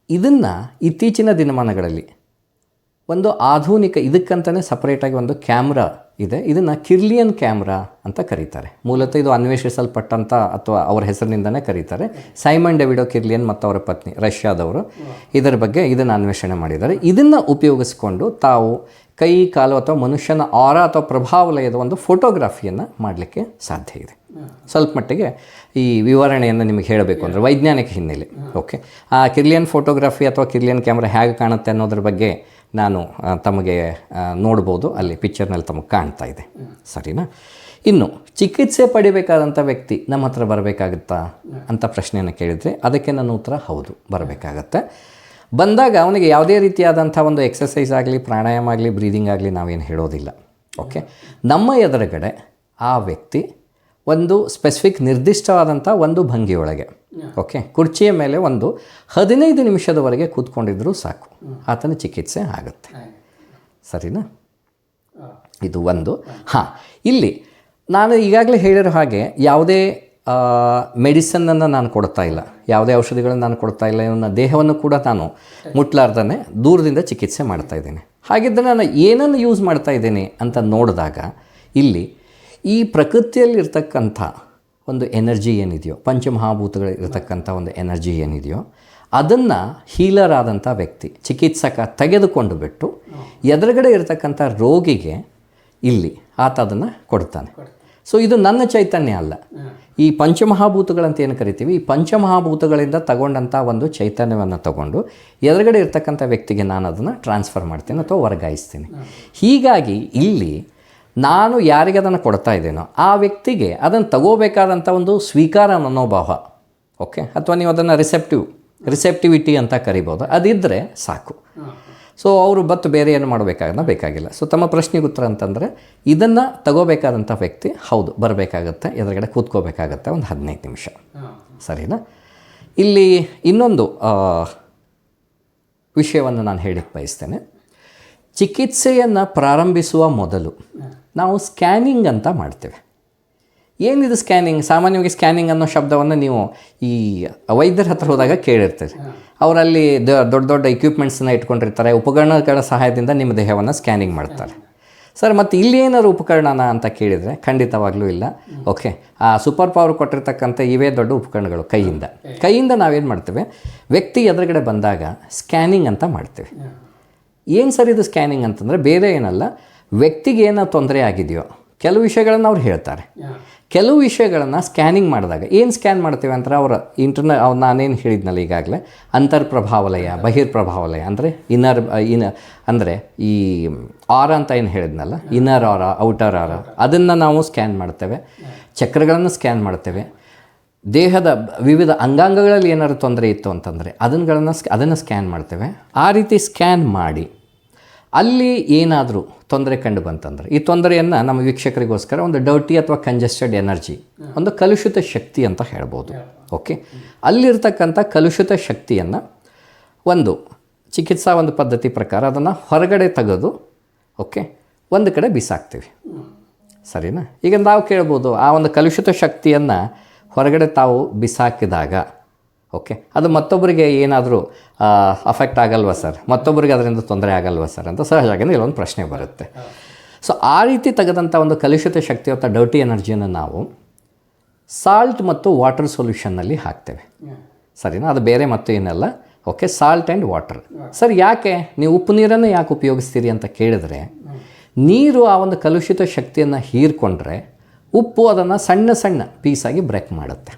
ಇದನ್ನು ಇತ್ತೀಚಿನ ದಿನಮಾನಗಳಲ್ಲಿ ಒಂದು ಆಧುನಿಕ ಇದಕ್ಕಂತಲೇ ಸಪ್ರೇಟಾಗಿ ಒಂದು ಕ್ಯಾಮ್ರಾ ಇದೆ, ಇದನ್ನು ಕಿರ್ಲಿಯನ್ ಕ್ಯಾಮ್ರಾ ಅಂತ ಕರೀತಾರೆ. ಮೂಲತಃ ಇದು ಅನ್ವೇಷಿಸಲ್ಪಟ್ಟಂಥ ಅಥವಾ ಅವರ ಹೆಸರಿನಿಂದನೇ ಕರೀತಾರೆ. ಸೈಮನ್ ಡೇವಿಡೋ ಕಿರ್ಲಿಯನ್ ಮತ್ತು ಅವರ ಪತ್ನಿ ರಷ್ಯಾದವರು ಇದರ ಬಗ್ಗೆ ಇದನ್ನು ಅನ್ವೇಷಣೆ ಮಾಡಿದ್ದಾರೆ. ಇದನ್ನು ಉಪಯೋಗಿಸ್ಕೊಂಡು ತಾವು ಕೈ, ಕಾಲು ಅಥವಾ ಮನುಷ್ಯನ ಆರಾ ಅಥವಾ ಪ್ರಭಾವಲಯದ ಒಂದು ಫೋಟೋಗ್ರಫಿಯನ್ನು ಮಾಡಲಿಕ್ಕೆ ಸಾಧ್ಯ ಇದೆ. ಸ್ವಲ್ಪ ಮಟ್ಟಿಗೆ ಈ ವಿವರಣೆಯನ್ನು ನಿಮಗೆ ಹೇಳಬೇಕು ಅಂದರೆ ವೈಜ್ಞಾನಿಕ ಹಿನ್ನೆಲೆ. ಓಕೆ, ಆ ಕಿರ್ಲಿಯನ್ ಫೋಟೋಗ್ರಫಿ ಅಥವಾ ಕಿರ್ಲಿಯನ್ ಕ್ಯಾಮ್ರಾ ಹೇಗೆ ಕಾಣುತ್ತೆ ಅನ್ನೋದ್ರ ಬಗ್ಗೆ ನಾನು ತಮಗೆ ನೋಡ್ಬೋದು, ಅಲ್ಲಿ ಪಿಕ್ಚರ್ನಲ್ಲಿ ತಮಗೆ ಕಾಣ್ತಾ ಇದೆ, ಸರಿನಾ? ಇನ್ನು ಚಿಕಿತ್ಸೆ ಪಡಿಬೇಕಾದಂಥ ವ್ಯಕ್ತಿ ನಮ್ಮ ಹತ್ರ ಬರಬೇಕಾಗುತ್ತಾ ಅಂತ ಪ್ರಶ್ನೆಯನ್ನು ಕೇಳಿದರೆ ಅದಕ್ಕೆ ನನ್ನ ಉತ್ತರ ಹೌದು, ಬರಬೇಕಾಗತ್ತೆ. ಬಂದಾಗ ಅವನಿಗೆ ಯಾವುದೇ ರೀತಿಯಾದಂಥ ಒಂದು ಎಕ್ಸಸೈಸ್ ಆಗಲಿ, ಪ್ರಾಣಾಯಾಮ ಆಗಲಿ, ಬ್ರೀದಿಂಗ್ ಆಗಲಿ ನಾವೇನು ಹೇಳೋದಿಲ್ಲ. ಓಕೆ, ನಮ್ಮ ಎದುರುಗಡೆ ಆ ವ್ಯಕ್ತಿ ಒಂದು ಸ್ಪೆಸಿಫಿಕ್ ನಿರ್ದಿಷ್ಟವಾದಂಥ ಒಂದು ಭಂಗಿಯೊಳಗೆ, ಓಕೆ, ಕುರ್ಚಿಯ ಮೇಲೆ ಒಂದು 15 ನಿಮಿಷದವರೆಗೆ ಕೂತ್ಕೊಂಡಿದ್ರೂ ಸಾಕು, ಆತನ ಚಿಕಿತ್ಸೆ ಆಗುತ್ತೆ, ಸರಿನಾ? ಇದು ಒಂದು. ಹಾಂ, ಇಲ್ಲಿ ನಾನು ಈಗಾಗಲೇ ಹೇಳಿರೋ ಹಾಗೆ ಯಾವುದೇ ಮೆಡಿಸನ್ನನ್ನು ನಾನು ಕೊಡ್ತಾ ಇಲ್ಲ, ಯಾವುದೇ ಔಷಧಿಗಳನ್ನು ನಾನು ಕೊಡ್ತಾ ಇಲ್ಲ, ಇವನ್ನ ದೇಹವನ್ನು ಕೂಡ ನಾನು ಮುಟ್ಲಾರ್ದೇ ದೂರದಿಂದ ಚಿಕಿತ್ಸೆ ಮಾಡ್ತಾ ಇದ್ದೇನೆ. ಹಾಗಿದ್ದರೆ ನಾನು ಏನನ್ನು ಯೂಸ್ ಮಾಡ್ತಾ ಇದ್ದೇನೆ ಅಂತ ನೋಡಿದಾಗ ಇಲ್ಲಿ ಈ ಪ್ರಕೃತಿಯಲ್ಲಿರ್ತಕ್ಕಂಥ ಒಂದು ಎನರ್ಜಿ ಏನಿದೆಯೋ, ಪಂಚಮಹಾಭೂತಗಳಿರ್ತಕ್ಕಂಥ ಒಂದು ಎನರ್ಜಿ ಏನಿದೆಯೋ ಅದನ್ನು ಹೀಲರ್ ಆದಂಥ ವ್ಯಕ್ತಿ, ಚಿಕಿತ್ಸಕ ತೆಗೆದುಕೊಂಡು ಬಿಟ್ಟು ಎದುರುಗಡೆ ಇರತಕ್ಕಂಥ ರೋಗಿಗೆ ಇಲ್ಲಿ ಆತ ಅದನ್ನು ಕೊಡ್ತಾನೆ. ಸೊ ಇದು ನನ್ನ ಚೈತನ್ಯ ಅಲ್ಲ, ಈ ಪಂಚಮಹಾಭೂತಗಳಂತ ಏನು ಕರಿತೀವಿ, ಈ ಪಂಚಮಹಾಭೂತಗಳಿಂದ ತಗೊಂಡಂಥ ಒಂದು ಚೈತನ್ಯವನ್ನು ತಗೊಂಡು ಎದುರುಗಡೆ ಇರ್ತಕ್ಕಂಥ ವ್ಯಕ್ತಿಗೆ ನಾನು ಅದನ್ನು ಟ್ರಾನ್ಸ್ಫರ್ ಮಾಡ್ತೀನಿ ಅಥವಾ ವರ್ಗಾಯಿಸ್ತೀನಿ. ಹೀಗಾಗಿ ಇಲ್ಲಿ ನಾನು ಯಾರಿಗೆ ಅದನ್ನು ಕೊಡ್ತಾ ಇದ್ದೇನೋ ಆ ವ್ಯಕ್ತಿಗೆ ಅದನ್ನು ತಗೋಬೇಕಾದಂಥ ಒಂದು ಸ್ವೀಕಾರ ಮನೋಭಾವ, ಓಕೆ, ಅಥವಾ ನೀವು ಅದನ್ನು ರಿಸೆಪ್ಟಿವಿಟಿ ಅಂತ ಕರಿಬೋದು, ಅದಿದ್ದರೆ ಸಾಕು. ಸೊ ಅವರು ಬತ್ತು ಬೇರೆ ಏನು ಬೇಕಾಗಿಲ್ಲ. ಸೊ ತಮ್ಮ ಪ್ರಶ್ನೆಗೆ ಉತ್ತರ ಅಂತಂದರೆ ಇದನ್ನು ತಗೋಬೇಕಾದಂಥ ವ್ಯಕ್ತಿ ಹೌದು ಬರಬೇಕಾಗತ್ತೆ, ಎದುರುಗಡೆ ಕೂತ್ಕೋಬೇಕಾಗತ್ತೆ ಒಂದು 15 ನಿಮಿಷ, ಸರಿನಾ? ಇಲ್ಲಿ ಇನ್ನೊಂದು ವಿಷಯವನ್ನು ನಾನು ಹೇಳಕ್ಕೆ ಬಯಸ್ತೇನೆ. ಚಿಕಿತ್ಸೆಯನ್ನು ಪ್ರಾರಂಭಿಸುವ ಮೊದಲು ನಾವು ಸ್ಕ್ಯಾನಿಂಗ್ ಅಂತ ಮಾಡ್ತೇವೆ. ಏನಿದು ಸ್ಕ್ಯಾನಿಂಗ್? ಸಾಮಾನ್ಯವಾಗಿ ಸ್ಕ್ಯಾನಿಂಗ್ ಅನ್ನೋ ಶಬ್ದವನ್ನು ನೀವು ಈ ವೈದ್ಯರ ಹತ್ರ ಹೋದಾಗ ಕೇಳಿರ್ತೀರಿ. ಅವರಲ್ಲಿ ದೊಡ್ಡ ದೊಡ್ಡ ಎಕ್ವಿಪ್ಮೆಂಟ್ಸನ್ನ ಇಟ್ಕೊಂಡಿರ್ತಾರೆ, ಉಪಕರಣಗಳ ಸಹಾಯದಿಂದ ನಿಮ್ಮ ದೇಹವನ್ನು ಸ್ಕ್ಯಾನಿಂಗ್ ಮಾಡ್ತಾರೆ. ಸರ್, ಮತ್ತು ಇಲ್ಲಿ ಏನಾದ್ರು ಉಪಕರಣನ ಅಂತ ಕೇಳಿದರೆ ಖಂಡಿತವಾಗ್ಲೂ ಇಲ್ಲ. ಓಕೆ, ಆ ಸೂಪರ್ ಪವರ್ ಕೊಟ್ಟಿರ್ತಕ್ಕಂಥ ಇವೇ ದೊಡ್ಡ ಉಪಕರಣಗಳು. ಕೈಯಿಂದ ನಾವೇನು ಮಾಡ್ತೇವೆ, ವ್ಯಕ್ತಿ ಎದುರುಗಡೆ ಬಂದಾಗ ಸ್ಕ್ಯಾನಿಂಗ್ ಅಂತ ಮಾಡ್ತೇವೆ. ಏನು ಸರ್ ಇದು ಸ್ಕ್ಯಾನಿಂಗ್ ಅಂತಂದರೆ ಬೇರೆ ಏನಲ್ಲ, ವ್ಯಕ್ತಿಗೆ ಏನೋ ತೊಂದರೆ ಆಗಿದೆಯೋ ಕೆಲವು ವಿಷಯಗಳನ್ನು ಅವ್ರು ಹೇಳ್ತಾರೆ. ಕೆಲವು ವಿಷಯಗಳನ್ನು ಸ್ಕ್ಯಾನಿಂಗ್ ಮಾಡಿದಾಗ ಏನು ಸ್ಕ್ಯಾನ್ ಮಾಡ್ತೇವೆ ಅಂದರೆ ಅವರ ನಾನೇನು ಹೇಳಿದ್ನಲ್ಲ ಈಗಾಗಲೇ, ಅಂತರ್ಪ್ರಭಾವಲಯ, ಬಹಿರ್ಪ್ರಭಾವಲಯ ಅಂದರೆ ಅಂದರೆ ಈ ಆರ ಅಂತ ಏನು ಹೇಳಿದ್ನಲ್ಲ, ಇನ್ನರ್ ಆರ, ಔಟರ್ ಆರ, ಅದನ್ನು ನಾವು ಸ್ಕ್ಯಾನ್ ಮಾಡ್ತೇವೆ. ಚಕ್ರಗಳನ್ನು ಸ್ಕ್ಯಾನ್ ಮಾಡ್ತೇವೆ. ದೇಹದ ವಿವಿಧ ಅಂಗಾಂಗಗಳಲ್ಲಿ ಏನಾದ್ರು ತೊಂದರೆ ಇತ್ತು ಅಂತಂದರೆ ಅದನ್ನು ಸ್ಕ್ಯಾನ್ ಮಾಡ್ತೇವೆ. ಆ ರೀತಿ ಸ್ಕ್ಯಾನ್ ಮಾಡಿ ಅಲ್ಲಿ ಏನಾದರೂ ತೊಂದರೆ ಕಂಡು ಬಂತಂದರೆ ಈ ತೊಂದರೆಯನ್ನು ನಮ್ಮ ವೀಕ್ಷಕರಿಗೋಸ್ಕರ ಒಂದು ಡರ್ಟಿ ಅಥವಾ ಕಂಜೆಸ್ಟೆಡ್ ಎನರ್ಜಿ, ಒಂದು ಕಲುಷಿತ ಶಕ್ತಿ ಅಂತ ಹೇಳ್ಬೋದು. ಓಕೆ, ಅಲ್ಲಿರ್ತಕ್ಕಂಥ ಕಲುಷಿತ ಶಕ್ತಿಯನ್ನು ಒಂದು ಚಿಕಿತ್ಸಾ ಒಂದು ಪದ್ಧತಿ ಪ್ರಕಾರ ಅದನ್ನು ಹೊರಗಡೆ ತೆಗೆದು ಓಕೆ ಒಂದು ಕಡೆ ಬಿಸಾಕ್ತೀವಿ, ಸರಿನಾ? ಈಗ ನಾವು ಕೇಳ್ಬೋದು, ಆ ಒಂದು ಕಲುಷಿತ ಶಕ್ತಿಯನ್ನು ಹೊರಗಡೆ ತಾವು ಬಿಸಾಕಿದಾಗ ಓಕೆ ಅದು ಮತ್ತೊಬ್ಬರಿಗೆ ಏನಾದರೂ ಅಫೆಕ್ಟ್ ಆಗಲ್ವಾ ಸರ್, ಮತ್ತೊಬ್ಬರಿಗೆ ಅದರಿಂದ ತೊಂದರೆ ಆಗಲ್ವಾ ಸರ್ ಅಂತ ಸಹಜವಾಗಿ ಇಲ್ಲೊಂದು ಪ್ರಶ್ನೆ ಬರುತ್ತೆ. ಸೊ ಆ ರೀತಿ ತೆಗೆದಂಥ ಒಂದು ಕಲುಷಿತ ಶಕ್ತಿ ಅಥವಾ ಡರ್ಟಿ ಎನರ್ಜಿಯನ್ನು ನಾವು ಸಾಲ್ಟ್ ಮತ್ತು ವಾಟರ್ ಸೊಲ್ಯೂಷನ್ನಲ್ಲಿ ಹಾಕ್ತೇವೆ. ಸರಿನಾ? ಅದು ಬೇರೆ ಮತ್ತು ಏನಲ್ಲ. Okay, salt and water. Sir, ಯಾಕೆ ನೀವು ಉಪ್ಪು ನೀರನ್ನು ಯಾಕೆ ಉಪಯೋಗಿಸ್ತೀರಿ ಅಂತ ಕೇಳಿದ್ರೆ, ನೀರು ಆ ಒಂದು ಕಲುಷಿತ ಶಕ್ತಿಯನ್ನು ಹೀರ್ಕೊಂಡ್ರೆ ಉಪ್ಪು ಅದನ್ನು ಸಣ್ಣ ಸಣ್ಣ ಪೀಸಾಗಿ ಬ್ರೇಕ್ ಮಾಡುತ್ತೆ.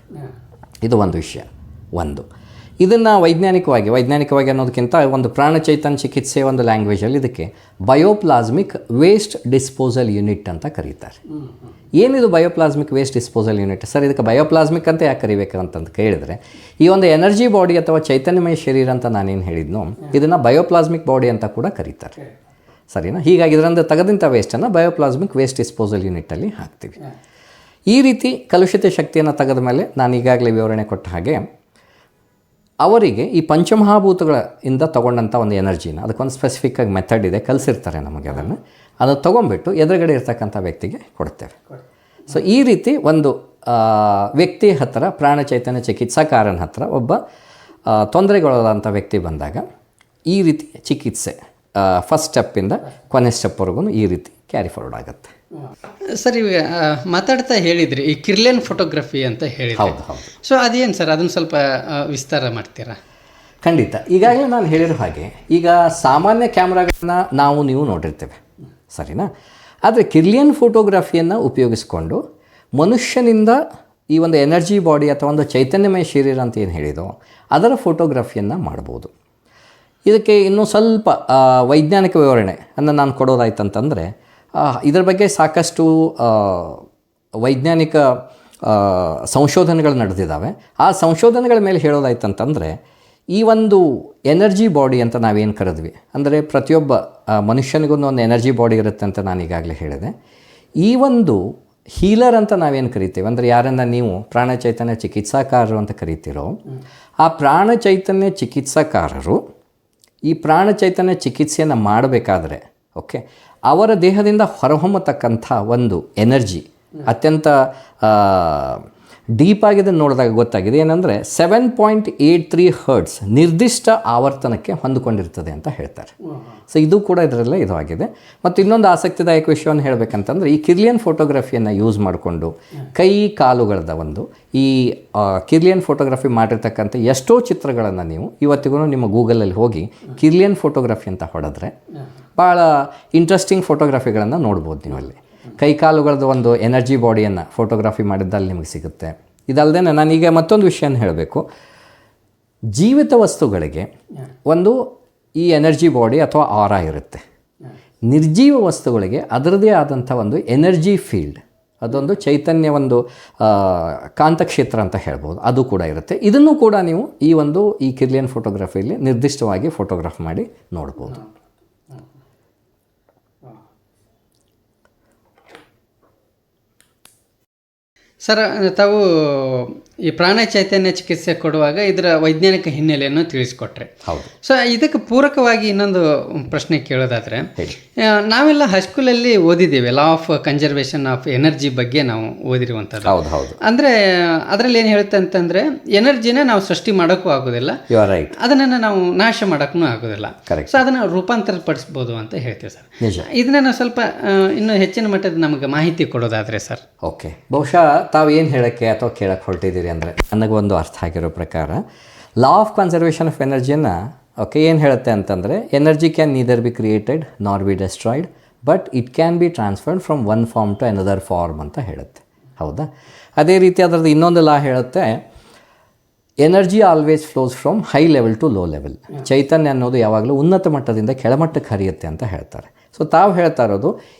ಇದು ಒಂದು ವಿಷಯ. ಇದನ್ನು ವೈಜ್ಞಾನಿಕವಾಗಿ ಅನ್ನೋದಕ್ಕಿಂತ ಒಂದು ಪ್ರಾಣ ಚೈತನ್ಯ ಚಿಕಿತ್ಸೆ ಒಂದು ಲ್ಯಾಂಗ್ವೇಜಲ್ಲಿ ಇದಕ್ಕೆ ಬಯೋಪ್ಲಾಸ್ಮಿಕ್ ವೇಸ್ಟ್ ಡಿಸ್ಪೋಸಲ್ ಯೂನಿಟ್ ಅಂತ ಕರೀತಾರೆ. ಏನಿದು ಬಯೋಪ್ಲಾಸ್ಮಿಕ್ ವೇಸ್ಟ್ ಡಿಸ್ಪೋಸಲ್ ಯೂನಿಟ್? ಸರ್, ಇದಕ್ಕೆ ಬಯೋಪ್ಲಾಸ್ಮಿಕ್ ಅಂತ ಯಾಕೆ ಕರಿಬೇಕು ಅಂತಂದು ಕೇಳಿದರೆ, ಈ ಒಂದು ಎನರ್ಜಿ ಬಾಡಿ ಅಥವಾ ಚೈತನ್ಯಮಯ ಶರೀರ ಅಂತ ನಾನೇನು ಹೇಳಿದ್ನೋ ಇದನ್ನು ಬಯೋಪ್ಲಾಸ್ಮಿಕ್ ಬಾಡಿ ಅಂತ ಕೂಡ ಕರೀತಾರೆ. ಸರಿನಾ? ಹೀಗಾಗಿ ಇದರಿಂದ ತೆಗೆದಂಥ ವೇಸ್ಟನ್ನು ಬಯೋಪ್ಲಾಸ್ಮಿಕ್ ವೇಸ್ಟ್ ಡಿಸ್ಪೋಸಲ್ ಯೂನಿಟಲ್ಲಿ ಹಾಕ್ತೀವಿ. ಈ ರೀತಿ ಕಲುಷಿತ ಶಕ್ತಿಯನ್ನು ತೆಗೆದ ಮೇಲೆ ನಾನು ಈಗಾಗಲೇ ವಿವರಣೆ ಕೊಟ್ಟ ಹಾಗೆ ಅವರಿಗೆ ಈ ಪಂಚಮಹಾಭೂತಗಳಿಂದ ತೊಗೊಂಡಂಥ ಒಂದು ಎನರ್ಜಿನ, ಅದಕ್ಕೊಂದು ಸ್ಪೆಸಿಫಿಕ್ಕಾಗಿ ಮೆಥಡ್ ಇದೆ, ಕಲಿಸಿರ್ತಾರೆ ನಮಗೆ. ಅದನ್ನು ತೊಗೊಂಡ್ಬಿಟ್ಟು ಎದುರುಗಡೆ ಇರ್ತಕ್ಕಂಥ ವ್ಯಕ್ತಿಗೆ ಕೊಡ್ತೇವೆ. ಸೊ ಈ ರೀತಿ ಒಂದು ವ್ಯಕ್ತಿ ಹತ್ತಿರ, ಪ್ರಾಣ ಚೈತನ್ಯ ಚಿಕಿತ್ಸಾಕಾರನ ಹತ್ತಿರ ಒಬ್ಬ ತೊಂದರೆಗೊಳಗಾದಂಥ ವ್ಯಕ್ತಿ ಬಂದಾಗ ಈ ರೀತಿ ಚಿಕಿತ್ಸೆ ಫಸ್ಟ್ ಸ್ಟೆಪ್ಪಿಂದ ಕೊನೆ ಸ್ಟೆಪ್ವರೆಗೂ ಈ ರೀತಿ ಕ್ಯಾರಿ ಫಾರ್ವರ್ಡ್ ಆಗುತ್ತೆ. ಸರ್, ಇವಾಗ ಮಾತಾಡ್ತಾ ಹೇಳಿದ್ರಿ ಈ ಕಿರ್ಲೆನ್ ಫೋಟೋಗ್ರಫಿ ಅಂತ ಹೇಳಿದ್ರಿ. ಹೌದು. ಸೊ ಅದೇನು ಸರ್, ಅದನ್ನು ಸ್ವಲ್ಪ ವಿಸ್ತಾರ ಮಾಡ್ತೀರಾ? ಖಂಡಿತ. ಈಗಾಗಲೇ ನಾನು ಹೇಳಿರೋ ಹಾಗೆ ಈಗ ಸಾಮಾನ್ಯ ಕ್ಯಾಮ್ರಾಗಳನ್ನ ನೀವು ನೋಡಿರ್ತೇವೆ, ಸರಿನಾ? ಆದರೆ ಕಿರ್ಲಿಯನ್ ಫೋಟೋಗ್ರಫಿಯನ್ನು ಉಪಯೋಗಿಸ್ಕೊಂಡು ಮನುಷ್ಯನಿಂದ ಈ ಒಂದು ಎನರ್ಜಿ ಬಾಡಿ ಅಥವಾ ಒಂದು ಚೈತನ್ಯಮಯ ಶರೀರ ಅಂತ ಏನು ಹೇಳಿದೋ ಅದರ ಫೋಟೋಗ್ರಫಿಯನ್ನು ಮಾಡ್ಬೋದು. ಇದಕ್ಕೆ ಇನ್ನೂ ಸ್ವಲ್ಪ ವೈಜ್ಞಾನಿಕ ವಿವರಣೆ ನಾನು ಕೊಡೋದಾಯ್ತಂತಂದರೆ, ಇದರ ಬಗ್ಗೆ ಸಾಕಷ್ಟು ವೈಜ್ಞಾನಿಕ ಸಂಶೋಧನೆಗಳು ನಡೆದಿದ್ದಾವೆ. ಆ ಸಂಶೋಧನೆಗಳ ಮೇಲೆ ಹೇಳೋದಾಯ್ತಂತಂದರೆ, ಈ ಒಂದು ಎನರ್ಜಿ ಬಾಡಿ ಅಂತ ನಾವೇನು ಕರೆದ್ವಿ, ಅಂದರೆ ಪ್ರತಿಯೊಬ್ಬ ಮನುಷ್ಯನಿಗೂ ಒಂದು ಎನರ್ಜಿ ಬಾಡಿ ಇರುತ್ತೆ ಅಂತ ನಾನು ಈಗಾಗಲೇ ಹೇಳಿದೆ. ಈ ಒಂದು ಹೀಲರ್ ಅಂತ ನಾವೇನು ಕರಿತೀವಿ, ಅಂದರೆ ಯಾರನ್ನು ನೀವು ಪ್ರಾಣ ಚೈತನ್ಯ ಚಿಕಿತ್ಸಾಕಾರರು ಅಂತ ಕರಿತೀರೋ, ಆ ಪ್ರಾಣ ಚೈತನ್ಯ ಚಿಕಿತ್ಸಾಕಾರರು ಈ ಪ್ರಾಣ ಚೈತನ್ಯ ಚಿಕಿತ್ಸೆಯನ್ನು ಮಾಡಬೇಕಾದ್ರೆ ಓಕೆ, ಅವರ ದೇಹದಿಂದ ಹೊರಹೊಮ್ಮತಕ್ಕಂಥ ಒಂದು ಎನರ್ಜಿ ಅತ್ಯಂತ ಡೀಪಾಗಿ ಇದನ್ನು ನೋಡಿದಾಗ ಗೊತ್ತಾಗಿದೆ. ಏನಂದರೆ 7.83 ಹರ್ಟ್ಸ್ ನಿರ್ದಿಷ್ಟ ಆವರ್ತನಕ್ಕೆ ಹೊಂದಿಕೊಂಡಿರ್ತದೆ ಅಂತ ಹೇಳ್ತಾರೆ. ಸೊ ಇದು ಕೂಡ ಇದರಲ್ಲೇ ಇದು ಆಗಿದೆ. ಮತ್ತು ಇನ್ನೊಂದು ಆಸಕ್ತಿದಾಯಕ ವಿಷಯವನ್ನು ಹೇಳಬೇಕಂತಂದರೆ, ಈ ಕಿರ್ಲಿಯನ್ ಫೋಟೋಗ್ರಫಿಯನ್ನು ಯೂಸ್ ಮಾಡಿಕೊಂಡು ಕೈ ಕಾಲುಗಳದ ಈ ಕಿರ್ಲಿಯನ್ ಫೋಟೋಗ್ರಫಿ ಮಾಡಿರ್ತಕ್ಕಂಥ ಎಷ್ಟೋ ಚಿತ್ರಗಳನ್ನು ನೀವು ಇವತ್ತಿಗೂ ನಿಮ್ಮ ಗೂಗಲಲ್ಲಿ ಹೋಗಿ ಕಿರ್ಲಿಯನ್ ಫೋಟೋಗ್ರಫಿ ಅಂತ ಹೊಡೆದ್ರೆ ಭಾಳ ಇಂಟ್ರೆಸ್ಟಿಂಗ್ ಫೋಟೋಗ್ರಫಿಗಳನ್ನು ನೋಡ್ಬೋದು ನೀವು. ಅಲ್ಲಿ ಕೈಕಾಲುಗಳದ್ದು ಒಂದು ಎನರ್ಜಿ ಬಾಡಿಯನ್ನು ಫೋಟೋಗ್ರಫಿ ಮಾಡಿದ್ದಲ್ಲಿ ನಿಮಗೆ ಸಿಗುತ್ತೆ. ಇದಲ್ಲದೆ ನಾನೀಗ ಮತ್ತೊಂದು ವಿಷಯನ ಹೇಳಬೇಕು. ಜೀವಿತ ವಸ್ತುಗಳಿಗೆ ಒಂದು ಈ ಎನರ್ಜಿ ಬಾಡಿ ಅಥವಾ ಆರಾ ಇರುತ್ತೆ. ನಿರ್ಜೀವ ವಸ್ತುಗಳಿಗೆ ಅದರದೇ ಆದಂಥ ಒಂದು ಎನರ್ಜಿ ಫೀಲ್ಡ್, ಅದೊಂದು ಚೈತನ್ಯ ಒಂದು ಕಾಂತಕ್ಷೇತ್ರ ಅಂತ ಹೇಳ್ಬೋದು, ಅದು ಕೂಡ ಇರುತ್ತೆ. ಇದನ್ನು ಕೂಡ ನೀವು ಈ ಕಿರ್ಲಿಯನ್ ಫೋಟೋಗ್ರಫಿಯಲ್ಲಿ ನಿರ್ದಿಷ್ಟವಾಗಿ ಫೋಟೋಗ್ರಾಫ್ ಮಾಡಿ ನೋಡ್ಬೋದು. ಸರ್, ತಾವು ಈ ಪ್ರಾಣ ಚೈತನ್ಯ ಚಿಕಿತ್ಸೆ ಕೊಡುವಾಗ ಇದರ ವೈಜ್ಞಾನಿಕ ಹಿನ್ನೆಲೆಯನ್ನು ತಿಳಿಸ್ಕೊಟ್ರೆ. ಹೌದು. ಸೊ ಇದಕ್ಕೆ ಪೂರಕವಾಗಿ ಇನ್ನೊಂದು ಪ್ರಶ್ನೆ ಕೇಳೋದಾದರೆ, ನಾವೆಲ್ಲ ಹೈಸ್ಕೂಲಲ್ಲಿ ಓದಿದ್ದೀವಿ law of conservation of energy ಬಗ್ಗೆ ನಾವು ಓದಿರುವಂಥದ್ದು. ಹೌದು. ಅಂದರೆ ಅದರಲ್ಲಿ ಏನು ಹೇಳುತ್ತೆ ಅಂತಂದರೆ, ಎನರ್ಜಿನ ನಾವು ಸೃಷ್ಟಿ ಮಾಡೋಕ್ಕೂ ಆಗೋದಿಲ್ಲ, ಅದನ್ನು ನಾವು ನಾಶ ಮಾಡೋಕ್ಕೂ ಆಗೋದಿಲ್ಲ. ಸೊ ಅದನ್ನು ರೂಪಾಂತರ ಪಡಿಸ್ಬೋದು ಅಂತ ಹೇಳ್ತೀವಿ ಸರ್. ಇದನ್ನ ನಾವು ಸ್ವಲ್ಪ ಇನ್ನೂ ಹೆಚ್ಚಿನ ಮಟ್ಟದ ನಮಗೆ ಮಾಹಿತಿ ಕೊಡೋದಾದರೆ ಸರ್. ಓಕೆ, ಬಹುಶಃ ತಾವು ಏನು ಹೇಳೋಕ್ಕೆ ಅಥವಾ ಕೇಳಕ್ಕೆ ಹೊರಟಿದ್ದೀರಿ ಅಂದರೆ, ನನಗೊಂದು ಅರ್ಥ ಆಗಿರೋ ಪ್ರಕಾರ ಲಾ ಆಫ್ ಕನ್ಸರ್ವೇಷನ್ ಆಫ್ ಎನರ್ಜಿಯನ್ನು ಏನು ಹೇಳುತ್ತೆ ಅಂತಂದರೆ, energy can neither be created nor be destroyed, but it can be transferred from one form to another form ಅಂತ ಹೇಳುತ್ತೆ. ಹೌದಾ? ಅದೇ ರೀತಿ ಅದರದ್ದು ಇನ್ನೊಂದು ಲಾ ಹೇಳುತ್ತೆ, energy always flows from high level to low level. ಚೈತನ್ಯ ಅನ್ನೋದು ಯಾವಾಗಲೂ ಉನ್ನತ ಮಟ್ಟದಿಂದ ಕೆಳಮಟ್ಟಕ್ಕೆ ಹರಿಯುತ್ತೆ ಅಂತ ಹೇಳ್ತಾರೆ. ಸೊ ತಾವು ಹೇಳ್ತಾ ಇರೋದು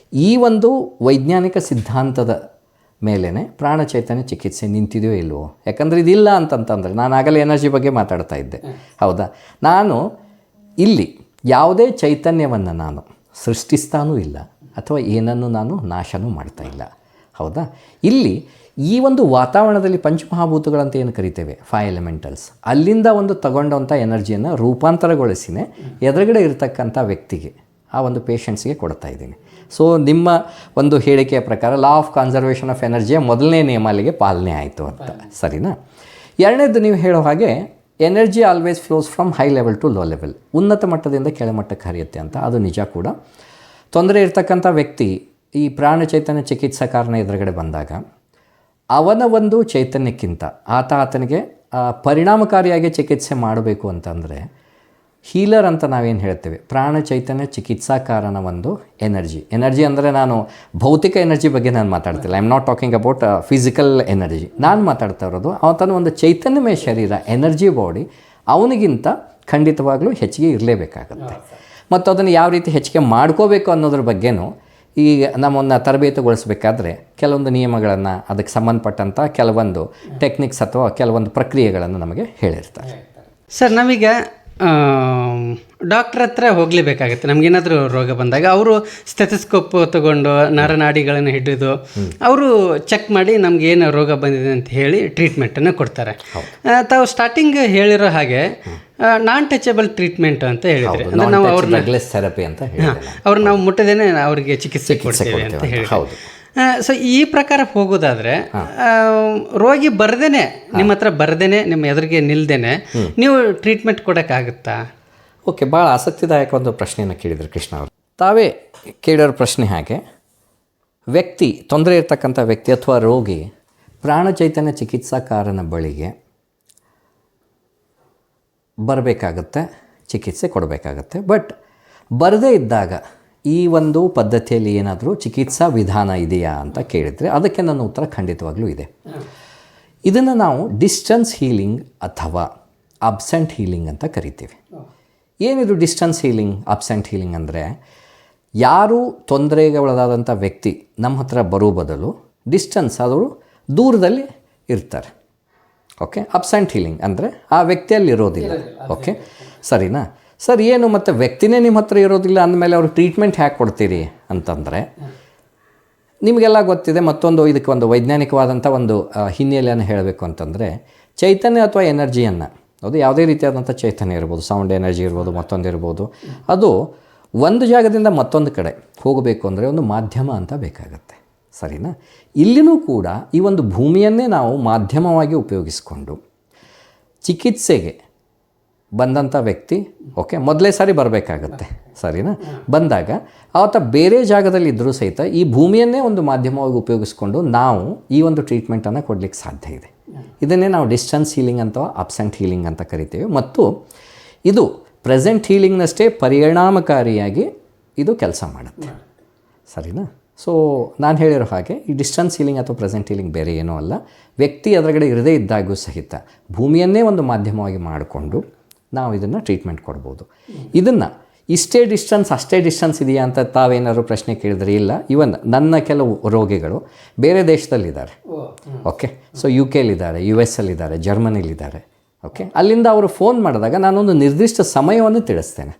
ಈ ಒಂದು ವೈಜ್ಞಾನಿಕ ಸಿದ್ಧಾಂತದ ಮೇಲೇ ಪ್ರಾಣ ಚೈತನ್ಯ ಚಿಕಿತ್ಸೆ ನಿಂತಿದೆಯೋ ಇಲ್ವೋ? ಯಾಕಂದರೆ ಇದಿಲ್ಲ ಅಂತಂತಂದರೆ, ನಾನು ಆಗಲೇ ಎನರ್ಜಿ ಬಗ್ಗೆ ಮಾತಾಡ್ತಾ ಇದ್ದೆ. ಹೌದಾ? ನಾನು ಇಲ್ಲಿ ಯಾವುದೇ ಚೈತನ್ಯವನ್ನು ನಾನು ಸೃಷ್ಟಿಸ್ತಾನೂ ಇಲ್ಲ ಅಥವಾ ಏನನ್ನು ನಾನು ನಾಶನೂ ಮಾಡ್ತಾ ಇಲ್ಲ. ಹೌದಾ? ಇಲ್ಲಿ ಈ ಒಂದು ವಾತಾವರಣದಲ್ಲಿ ಪಂಚಮಹಾಭೂತಗಳಂತ ಏನು ಕರಿತೇವೆ, 5 ಎಲಿಮೆಂಟಲ್ಸ್, ಅಲ್ಲಿಂದ ಒಂದು ತಗೊಂಡಂಥ ಎನರ್ಜಿಯನ್ನು ರೂಪಾಂತರಗೊಳಿಸಿನೇ ಎದುರುಗಡೆ ಇರತಕ್ಕಂಥ ವ್ಯಕ್ತಿಗೆ, ಆ ಒಂದು ಪೇಷಂಟ್ಸ್ಗೆ ಕೊಡ್ತಾ ಇದ್ದೀನಿ. ಸೊ ನಿಮ್ಮ ಒಂದು ಹೇಳಿಕೆಯ ಪ್ರಕಾರ ಲಾ ಆಫ್ ಕನ್ಸರ್ವೇಷನ್ ಆಫ್ ಎನರ್ಜಿಯ ಮೊದಲನೇ ನಿಯಮ ಅಲ್ಲಿಗೆ ಪಾಲನೆ ಆಯಿತು ಅಂತ, ಸರಿನಾ? ಎರಡನೇದು ನೀವು ಹೇಳೋ ಹಾಗೆ energy always flows from high level to low level, ಉನ್ನತ ಮಟ್ಟದಿಂದ ಕೆಳಮಟ್ಟಕ್ಕೆ ಹರಿಯುತ್ತೆ ಅಂತ, ಅದು ನಿಜ ಕೂಡ. ತೊಂದರೆ ಇರ್ತಕ್ಕಂಥ ವ್ಯಕ್ತಿ ಈ ಪ್ರಾಣ ಚೈತನ್ಯ ಚಿಕಿತ್ಸಾಕಾರನ ಎದುರುಗಡೆ ಬಂದಾಗ ಅವನ ಒಂದು ಚೈತನ್ಯಕ್ಕಿಂತ ಆತನಿಗೆ ಪರಿಣಾಮಕಾರಿಯಾಗಿ ಚಿಕಿತ್ಸೆ ಮಾಡಬೇಕು ಅಂತಂದರೆ ಹೀಲರ್ ಅಂತ ನಾವೇನು ಹೇಳ್ತೇವೆ, ಪ್ರಾಣ ಚೈತನ್ಯ ಚಿಕಿತ್ಸಾಕಾರನ ಒಂದು ಎನರ್ಜಿ ಅಂದರೆ ನಾನು ಭೌತಿಕ ಎನರ್ಜಿ ಬಗ್ಗೆ ನಾನು ಮಾತಾಡ್ತಿಲ್ಲ. I am not talking about physical energy. ನಾನು ಮಾತಾಡ್ತಾ ಇರೋದು ಅವನ ಒಂದು ಚೈತನ್ಯಮಯ ಶರೀರ, ಎನರ್ಜಿ ಬಾಡಿ ಅವನಿಗಿಂತ ಖಂಡಿತವಾಗ್ಲೂ ಹೆಚ್ಚಿಗೆ ಇರಲೇಬೇಕಾಗತ್ತೆ. ಮತ್ತು ಅದನ್ನು ಯಾವ ರೀತಿ ಹೆಚ್ಚಿಗೆ ಮಾಡ್ಕೋಬೇಕು ಅನ್ನೋದ್ರ ಬಗ್ಗೆನೂ ಈ ನಮ್ಮನ್ನು ತರಬೇತುಗೊಳಿಸಬೇಕಾದ್ರೆ ಕೆಲವೊಂದು ನಿಯಮಗಳನ್ನು, ಅದಕ್ಕೆ ಸಂಬಂಧಪಟ್ಟಂಥ ಕೆಲವೊಂದು ಟೆಕ್ನಿಕ್ಸ್ ಅಥವಾ ಕೆಲವೊಂದು ಪ್ರಕ್ರಿಯೆಗಳನ್ನು ನಮಗೆ ಹೇಳಿರ್ತಾರೆ. ಸರ್, ನಾವೀಗ ಡಾಕ್ಟ್ರ್ ಹತ್ರ ಹೋಗಲೇಬೇಕಾಗತ್ತೆ. ನಮಗೇನಾದರೂ ರೋಗ ಬಂದಾಗ ಅವರು ಸ್ಟೆಥೋಸ್ಕೋಪ್ ತೊಗೊಂಡು ನರನಾಡಿಗಳನ್ನು ಹಿಡಿದು ಅವರು ಚೆಕ್ ಮಾಡಿ ನಮಗೇನು ರೋಗ ಬಂದಿದೆ ಅಂತ ಹೇಳಿ ಟ್ರೀಟ್ಮೆಂಟನ್ನು ಕೊಡ್ತಾರೆ. ತಾವು ಸ್ಟಾರ್ಟಿಂಗ್ ಹೇಳಿರೋ ಹಾಗೆ ನಾನ್ ಟಚಬಲ್ ಟ್ರೀಟ್ಮೆಂಟ್ ಅಂತ ಹೇಳಿದರೆ, ಅಂದರೆ ನಾವು ಅವ್ರನ್ನ ಥೆರಪಿ ಅಂತ ಅವ್ರು ನಾವು ಮುಟ್ಟದೇನೆ ಅವರಿಗೆ ಚಿಕಿತ್ಸೆ ಕೊಡ್ತೇವೆ ಅಂತ ಹೇಳಿ. ಸೊ ಈ ಪ್ರಕಾರ ಹೋಗೋದಾದರೆ ರೋಗಿ ಬರ್ದೇನೆ, ನಿಮ್ಮ ಹತ್ರ ಬರ್ದೇನೆ, ನಿಮ್ಮ ಎದುರಿಗೆ ನಿಲ್ದೇನೆ ನೀವು ಟ್ರೀಟ್ಮೆಂಟ್ ಕೊಡೋಕ್ಕಾಗುತ್ತಾ? ಓಕೆ, ಭಾಳ ಆಸಕ್ತಿದಾಯಕ ಒಂದು ಪ್ರಶ್ನೆಯನ್ನು ಕೇಳಿದರು ಕೃಷ್ಣ ಅವರು. ತಾವೇ ಕೇಳೋರ ಪ್ರಶ್ನೆ ಹಾಗೆ, ವ್ಯಕ್ತಿ, ತೊಂದರೆ ಇರ್ತಕ್ಕಂಥ ವ್ಯಕ್ತಿ ಅಥವಾ ರೋಗಿ ಪ್ರಾಣ ಚೈತನ್ಯ ಚಿಕಿತ್ಸಾಕಾರನ ಬಳಿಗೆ ಬರಬೇಕಾಗತ್ತೆ, ಚಿಕಿತ್ಸೆ ಕೊಡಬೇಕಾಗತ್ತೆ. ಬಟ್ ಬರದೇ ಇದ್ದಾಗ ಈ ಒಂದು ಪದ್ಧತಿಯಲ್ಲಿ ಏನಾದರೂ ಚಿಕಿತ್ಸಾ ವಿಧಾನ ಇದೆಯಾ ಅಂತ ಕೇಳಿದರೆ ಅದಕ್ಕೆ ನನ್ನ ಉತ್ತರ ಖಂಡಿತವಾಗ್ಲೂ ಇದೆ. ಇದನ್ನು ನಾವು ಡಿಸ್ಟೆನ್ಸ್ ಹೀಲಿಂಗ್ ಅಥವಾ ಅಬ್ಸೆಂಟ್ ಹೀಲಿಂಗ್ ಅಂತ ಕರಿತೀವಿ. ಏನಿದು ಡಿಸ್ಟೆನ್ಸ್ ಹೀಲಿಂಗ್, ಅಬ್ಸೆಂಟ್ ಹೀಲಿಂಗ್ ಅಂದರೆ, ಯಾರು ತೊಂದರೆಗೆ ಒಳಗಾದಂಥ ವ್ಯಕ್ತಿ ನಮ್ಮ ಹತ್ರ ಬರೋ ಬದಲು ಡಿಸ್ಟೆನ್ಸ್ ಅವರು ದೂರದಲ್ಲಿ ಇರ್ತಾರೆ. ಓಕೆ, ಅಬ್ಸೆಂಟ್ ಹೀಲಿಂಗ್ ಅಂದರೆ ಆ ವ್ಯಕ್ತಿಯಲ್ಲಿ ಇರೋದಿಲ್ಲ. ಓಕೆ, ಸರಿನಾ ಸರ್? ಏನು ಮತ್ತು ವ್ಯಕ್ತಿನೇ ನಿಮ್ಮ ಹತ್ರ ಇರೋದಿಲ್ಲ ಅಂದಮೇಲೆ ಅವರು ಟ್ರೀಟ್ಮೆಂಟ್ ಹ್ಯಾಕೆ ಕೊಡ್ತೀರಿ ಅಂತಂದರೆ, ನಿಮಗೆಲ್ಲ ಗೊತ್ತಿದೆ. ಮತ್ತೊಂದು ಇದಕ್ಕೆ ಒಂದು ವೈಜ್ಞಾನಿಕವಾದಂಥ ಒಂದು ಹಿನ್ನೆಲೆಯನ್ನು ಹೇಳಬೇಕು ಅಂತಂದರೆ, ಚೈತನ್ಯ ಅಥವಾ ಎನರ್ಜಿಯನ್ನು, ಅದು ಯಾವುದೇ ರೀತಿಯಾದಂಥ ಚೈತನ್ಯ ಇರ್ಬೋದು, ಸೌಂಡ್ ಎನರ್ಜಿ ಇರ್ಬೋದು, ಮತ್ತೊಂದು ಇರ್ಬೋದು, ಅದು ಒಂದು ಜಾಗದಿಂದ ಮತ್ತೊಂದು ಕಡೆ ಹೋಗಬೇಕು ಅಂದರೆ ಒಂದು ಮಾಧ್ಯಮ ಅಂತ ಬೇಕಾಗತ್ತೆ. ಸರಿನಾ? ಇಲ್ಲಿನೂ ಕೂಡ ಈ ಒಂದು ಭೂಮಿಯನ್ನೇ ನಾವು ಮಾಧ್ಯಮವಾಗಿ ಉಪಯೋಗಿಸ್ಕೊಂಡು ಚಿಕಿತ್ಸೆಗೆ ಬಂದಂಥ ವ್ಯಕ್ತಿ, ಓಕೆ, ಮೊದಲೇ ಸಾರಿ ಬರಬೇಕಾಗತ್ತೆ. ಸರಿನಾ? ಬಂದಾಗ ಆತ ಬೇರೆ ಜಾಗದಲ್ಲಿ ಇದ್ದರೂ ಸಹಿತ ಈ ಭೂಮಿಯನ್ನೇ ಒಂದು ಮಾಧ್ಯಮವಾಗಿ ಉಪಯೋಗಿಸ್ಕೊಂಡು ನಾವು ಈ ಒಂದು ಟ್ರೀಟ್ಮೆಂಟನ್ನು ಕೊಡಲಿಕ್ಕೆ ಸಾಧ್ಯ ಇದೆ. ಇದನ್ನೇ ನಾವು ಡಿಸ್ಟೆನ್ಸ್ ಹೀಲಿಂಗ್ ಅಥವಾ ಅಬ್ಸೆಂಟ್ ಹೀಲಿಂಗ್ ಅಂತ ಕರಿತೇವೆ. ಮತ್ತು ಇದು ಪ್ರೆಸೆಂಟ್ ಹೀಲಿಂಗ್ನಷ್ಟೇ ಪರಿಣಾಮಕಾರಿಯಾಗಿ ಇದು ಕೆಲಸ ಮಾಡುತ್ತೆ. ಸರಿನಾ? ಸೊ ನಾನು ಹೇಳಿರೋ ಹಾಗೆ ಈ ಡಿಸ್ಟೆನ್ಸ್ ಹೀಲಿಂಗ್ ಅಥವಾ ಪ್ರೆಸೆಂಟ್ ಹೀಲಿಂಗ್ ಬೇರೆ ಏನೂ ಅಲ್ಲ. ವ್ಯಕ್ತಿ ಅದರಗಡೆ ಇರದೇ ಇದ್ದಾಗೂ ಸಹಿತ ಭೂಮಿಯನ್ನೇ ಒಂದು ಮಾಧ್ಯಮವಾಗಿ ಮಾಡಿಕೊಂಡು ನಾವು ಇದನ್ನು ಟ್ರೀಟ್ಮೆಂಟ್ ಕೊಡ್ಬೋದು. ಇದನ್ನು ಇಷ್ಟೇ ಡಿಸ್ಟೆನ್ಸ್ ಅಷ್ಟೇ ಡಿಸ್ಟೆನ್ಸ್ ಇದೆಯಾ ಅಂತ ತಾವೇನಾದ್ರು ಪ್ರಶ್ನೆ ಕೇಳಿದ್ರೆ ಇಲ್ಲ. ಇವನ್ ನನ್ನ ಕೆಲವು ರೋಗಿಗಳು ಬೇರೆ ದೇಶದಲ್ಲಿದ್ದಾರೆ. ಓಕೆ, ಸೊ UK US ಜರ್ಮನಿಲಿದ್ದಾರೆ. ಓಕೆ, ಅಲ್ಲಿಂದ ಅವರು ಫೋನ್ ಮಾಡಿದಾಗ ನಾನೊಂದು ನಿರ್ದಿಷ್ಟ ಸಮಯವನ್ನು ತಿಳಿಸ್ತೇನೆ.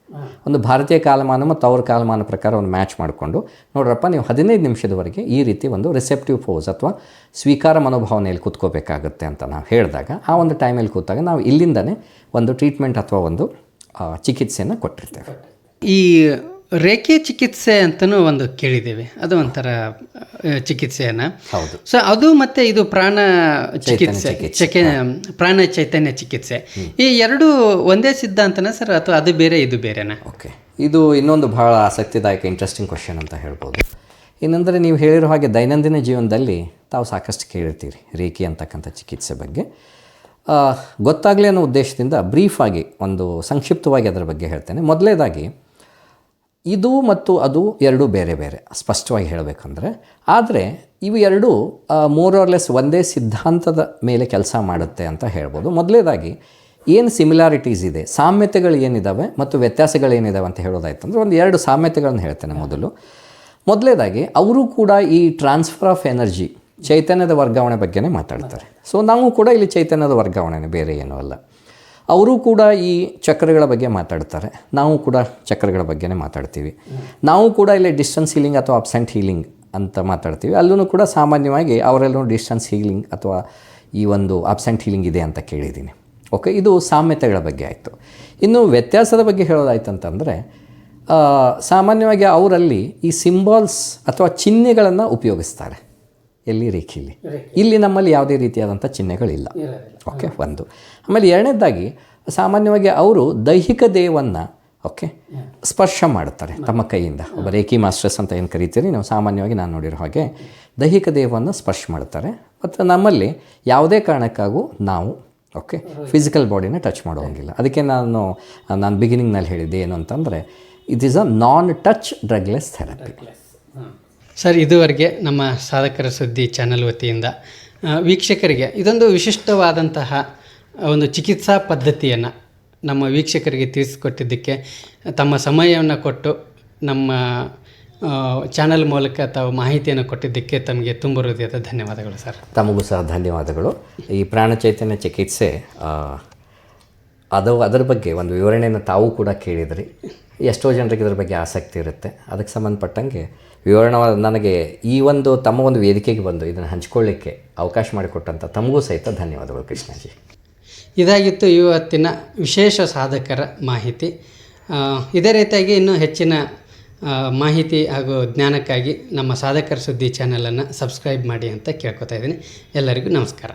ಒಂದು ಭಾರತೀಯ ಕಾಲಮಾನ ಮತ್ತು ಅವ್ರ ಕಾಲಮಾನ ಪ್ರಕಾರ ಒಂದು ಮ್ಯಾಚ್ ಮಾಡಿಕೊಂಡು, ನೋಡ್ರಪ್ಪ ನೀವು 15 ನಿಮಿಷದವರೆಗೆ ಈ ರೀತಿ ಒಂದು ರಿಸೆಪ್ಟಿವ್ ಪೋಸ್ ಅಥವಾ ಸ್ವೀಕಾರ ಮನೋಭಾವನೆಯಲ್ಲಿ ಕೂತ್ಕೋಬೇಕಾಗುತ್ತೆ ಅಂತ ನಾವು ಹೇಳಿದಾಗ, ಆ ಒಂದು ಟೈಮಲ್ಲಿ ಕೂತಾಗ ನಾವು ಇಲ್ಲಿಂದನೇ ಒಂದು ಟ್ರೀಟ್ಮೆಂಟ್ ಅಥವಾ ಒಂದು ಚಿಕಿತ್ಸೆಯನ್ನು ಕೊಟ್ಟಿರ್ತೇವೆ. ಈ ರೇಖೆ ಚಿಕಿತ್ಸೆ ಅಂತಲೂ ಒಂದು ಕೇಳಿದ್ದೇವೆ, ಅದು ಒಂಥರ ಚಿಕಿತ್ಸೆಯನ್ನು. ಹೌದು. ಸೊ ಅದು ಮತ್ತು ಇದು ಪ್ರಾಣ ಚಿಕಿತ್ಸೆ, ಪ್ರಾಣ ಚೈತನ್ಯ ಚಿಕಿತ್ಸೆ, ಈ ಎರಡು ಒಂದೇ ಸಿದ್ಧಾಂತನ ಸರ್, ಅಥವಾ ಅದು ಬೇರೆ ಇದು ಬೇರೆನಾ? ಓಕೆ, ಇದು ಇನ್ನೊಂದು ಭಾಳ ಆಸಕ್ತಿದಾಯಕ ಇಂಟ್ರೆಸ್ಟಿಂಗ್ ಕ್ವಶನ್ ಅಂತ ಹೇಳ್ಬೋದು. ಏನಂದರೆ, ನೀವು ಹೇಳಿರೋ ಹಾಗೆ ದೈನಂದಿನ ಜೀವನದಲ್ಲಿ ತಾವು ಸಾಕಷ್ಟು ಕೇಳಿರ್ತೀರಿ ರೇಖೆ ಅಂತಕ್ಕಂಥ ಚಿಕಿತ್ಸೆ ಬಗ್ಗೆ. ಗೊತ್ತಾಗಲಿ ಅನ್ನೋ ಉದ್ದೇಶದಿಂದ ಬ್ರೀಫಾಗಿ ಒಂದು ಸಂಕ್ಷಿಪ್ತವಾಗಿ ಅದರ ಬಗ್ಗೆ ಹೇಳ್ತೇನೆ. ಮೊದಲನೇದಾಗಿ, ಇದು ಮತ್ತು ಅದು ಎರಡೂ ಬೇರೆ ಬೇರೆ, ಸ್ಪಷ್ಟವಾಗಿ ಹೇಳಬೇಕಂದ್ರೆ. ಆದರೆ ಇವು ಎರಡೂ ಮೋರ್ ಆರ್ ಲೆಸ್ ಒಂದೇ ಸಿದ್ಧಾಂತದ ಮೇಲೆ ಕೆಲಸ ಮಾಡುತ್ತೆ ಅಂತ ಹೇಳ್ಬೋದು. ಮೊದಲನೇದಾಗಿ ಏನು ಸಿಮಿಲಾರಿಟೀಸ್ ಇದೆ, ಸಾಮ್ಯತೆಗಳು ಏನಿದ್ದಾವೆ ಮತ್ತು ವ್ಯತ್ಯಾಸಗಳೇನಿದ್ದಾವೆ ಅಂತ ಹೇಳೋದಾಯ್ತಂದ್ರೆ ಒಂದು 2 ಸಾಮ್ಯತೆಗಳನ್ನು ಹೇಳ್ತೇನೆ. ಮೊದಲನೇದಾಗಿ ಅವರು ಕೂಡ ಈ ಟ್ರಾನ್ಸ್ಫರ್ ಆಫ್ ಎನರ್ಜಿ, ಚೈತನ್ಯದ ವರ್ಗಾವಣೆ ಬಗ್ಗೆನೇ ಮಾತಾಡ್ತಾರೆ. ಸೊ ನಾವು ಕೂಡ ಇಲ್ಲಿ ಚೈತನ್ಯದ ವರ್ಗಾವಣೆನೇ, ಬೇರೆ ಏನೂ ಅಲ್ಲ. ಅವರು ಕೂಡ ಈ ಚಕ್ರಗಳ ಬಗ್ಗೆ ಮಾತಾಡ್ತಾರೆ, ನಾವು ಕೂಡ ಚಕ್ರಗಳ ಬಗ್ಗೆನೇ ಮಾತಾಡ್ತೀವಿ. ನಾವು ಕೂಡ ಇಲ್ಲಿ ಡಿಸ್ಟೆನ್ಸ್ ಹೀಲಿಂಗ್ ಅಥವಾ ಅಬ್ಸೆಂಟ್ ಹೀಲಿಂಗ್ ಅಂತ ಮಾತಾಡ್ತೀವಿ. ಅಲ್ಲೂ ಕೂಡ ಸಾಮಾನ್ಯವಾಗಿ ಅವರೆಲ್ಲರೂ ಡಿಸ್ಟೆನ್ಸ್ ಹೀಲಿಂಗ್ ಅಥವಾ ಈ ಒಂದು ಅಬ್ಸೆಂಟ್ ಹೀಲಿಂಗ್ ಇದೆ ಅಂತ ಕೇಳಿದ್ದೀನಿ. ಓಕೆ, ಇದು ಸಾಮ್ಯತೆಗಳ ಬಗ್ಗೆ ಆಯಿತು. ಇನ್ನು ವ್ಯತ್ಯಾಸದ ಬಗ್ಗೆ ಹೇಳೋದಾಯ್ತು ಅಂತಂದರೆ, ಸಾಮಾನ್ಯವಾಗಿ ಅವರಲ್ಲಿ ಈ ಸಿಂಬಾಲ್ಸ್ ಅಥವಾ ಚಿಹ್ನೆಗಳನ್ನು ಉಪಯೋಗಿಸ್ತಾರೆ. ಎಲ್ಲಿ? ರೇಖೆಯಲ್ಲಿ. ಇಲ್ಲಿ ನಮ್ಮಲ್ಲಿ ಯಾವುದೇ ರೀತಿಯಾದಂಥ ಚಿಹ್ನೆಗಳಿಲ್ಲ. ಓಕೆ, ಒಂದು. ಆಮೇಲೆ ಎರಡನೇದಾಗಿ, ಸಾಮಾನ್ಯವಾಗಿ ಅವರು ದೈಹಿಕ ದೇಹವನ್ನು ಓಕೆ, ಸ್ಪರ್ಶ ಮಾಡುತ್ತಾರೆ ತಮ್ಮ ಕೈಯಿಂದ. ಒಬ್ಬ ರೇಖಿ ಮಾಸ್ಟರ್ಸ್ ಅಂತ ಏನು ಕರಿತೀರಿ ನೀವು, ಸಾಮಾನ್ಯವಾಗಿ ನಾನು ನೋಡಿರೋ ಹಾಗೆ ದೈಹಿಕ ದೇಹವನ್ನು ಸ್ಪರ್ಶ ಮಾಡ್ತಾರೆ. ಮತ್ತು ನಮ್ಮಲ್ಲಿ ಯಾವುದೇ ಕಾರಣಕ್ಕಾಗೂ ನಾವು ಓಕೆ ಫಿಸಿಕಲ್ ಬಾಡಿನ ಟಚ್ ಮಾಡೋಂಗಿಲ್ಲ. ಅದಕ್ಕೆ ನಾನು ಬಿಗಿನಿಂಗ್ನಲ್ಲಿ ಹೇಳಿದ್ದೆ ಏನು ಅಂತಂದರೆ, it is a non touch drugless therapy. Sir, ಇದುವರೆಗೆ ನಮ್ಮ ಸಾಧಕರ ಸುದ್ದಿ ಚಾನಲ್ ವತಿಯಿಂದ ವೀಕ್ಷಕರಿಗೆ ಇದೊಂದು ವಿಶಿಷ್ಟವಾದಂತಹ ಒಂದು ಚಿಕಿತ್ಸಾ ಪದ್ಧತಿಯನ್ನು ನಮ್ಮ ವೀಕ್ಷಕರಿಗೆ ತಿಳಿಸಿಕೊಟ್ಟಿದ್ದಕ್ಕೆ, ತಮ್ಮ ಸಮಯವನ್ನು ಕೊಟ್ಟು ನಮ್ಮ ಚಾನಲ್ ಮೂಲಕ ತಾವು ಮಾಹಿತಿಯನ್ನು ಕೊಟ್ಟಿದ್ದಕ್ಕೆ ತಮಗೆ ತುಂಬ ಹೃದಯದ ಧನ್ಯವಾದಗಳು ಸರ್. ತಮಗೂ ಸಹ ಧನ್ಯವಾದಗಳು. ಈ ಪ್ರಾಣಚೈತನ್ಯ ಚಿಕಿತ್ಸೆ ಅದರ ಬಗ್ಗೆ ಒಂದು ವಿವರಣೆಯನ್ನು ತಾವು ಕೂಡ ಕೇಳಿದ್ರಿ. ಎಷ್ಟೋ ಜನರಿಗೆ ಇದರ ಬಗ್ಗೆ ಆಸಕ್ತಿ ಇರುತ್ತೆ. ಅದಕ್ಕೆ ಸಂಬಂಧಪಟ್ಟಂಗೆ ವಿವರಣವಾದ ನನಗೆ ಈ ಒಂದು ತಮ್ಮ ಒಂದು ವೇದಿಕೆಗೆ ಬಂದು ಇದನ್ನು ಹಂಚ್ಕೊಳ್ಳಿಕ್ಕೆ ಅವಕಾಶ ಮಾಡಿಕೊಟ್ಟಂಥ ತಮಗೂ ಸಹಿತ ಧನ್ಯವಾದಗಳು ಕೃಷ್ಣಾಜಿ. ಇದಾಗಿತ್ತು ಇವತ್ತಿನ ವಿಶೇಷ ಸಾಧಕರ ಮಾಹಿತಿ. ಇದೇ ರೀತಿಯಾಗಿ ಇನ್ನೂ ಹೆಚ್ಚಿನ ಮಾಹಿತಿ ಹಾಗೂ ಜ್ಞಾನಕ್ಕಾಗಿ ನಮ್ಮ ಸಾಧಕರ ಸುದ್ದಿ ಚಾನಲನ್ನು ಸಬ್ಸ್ಕ್ರೈಬ್ ಮಾಡಿ ಅಂತ ಕೇಳ್ಕೊತಾ ಇದ್ದೀನಿ. ಎಲ್ಲರಿಗೂ ನಮಸ್ಕಾರ.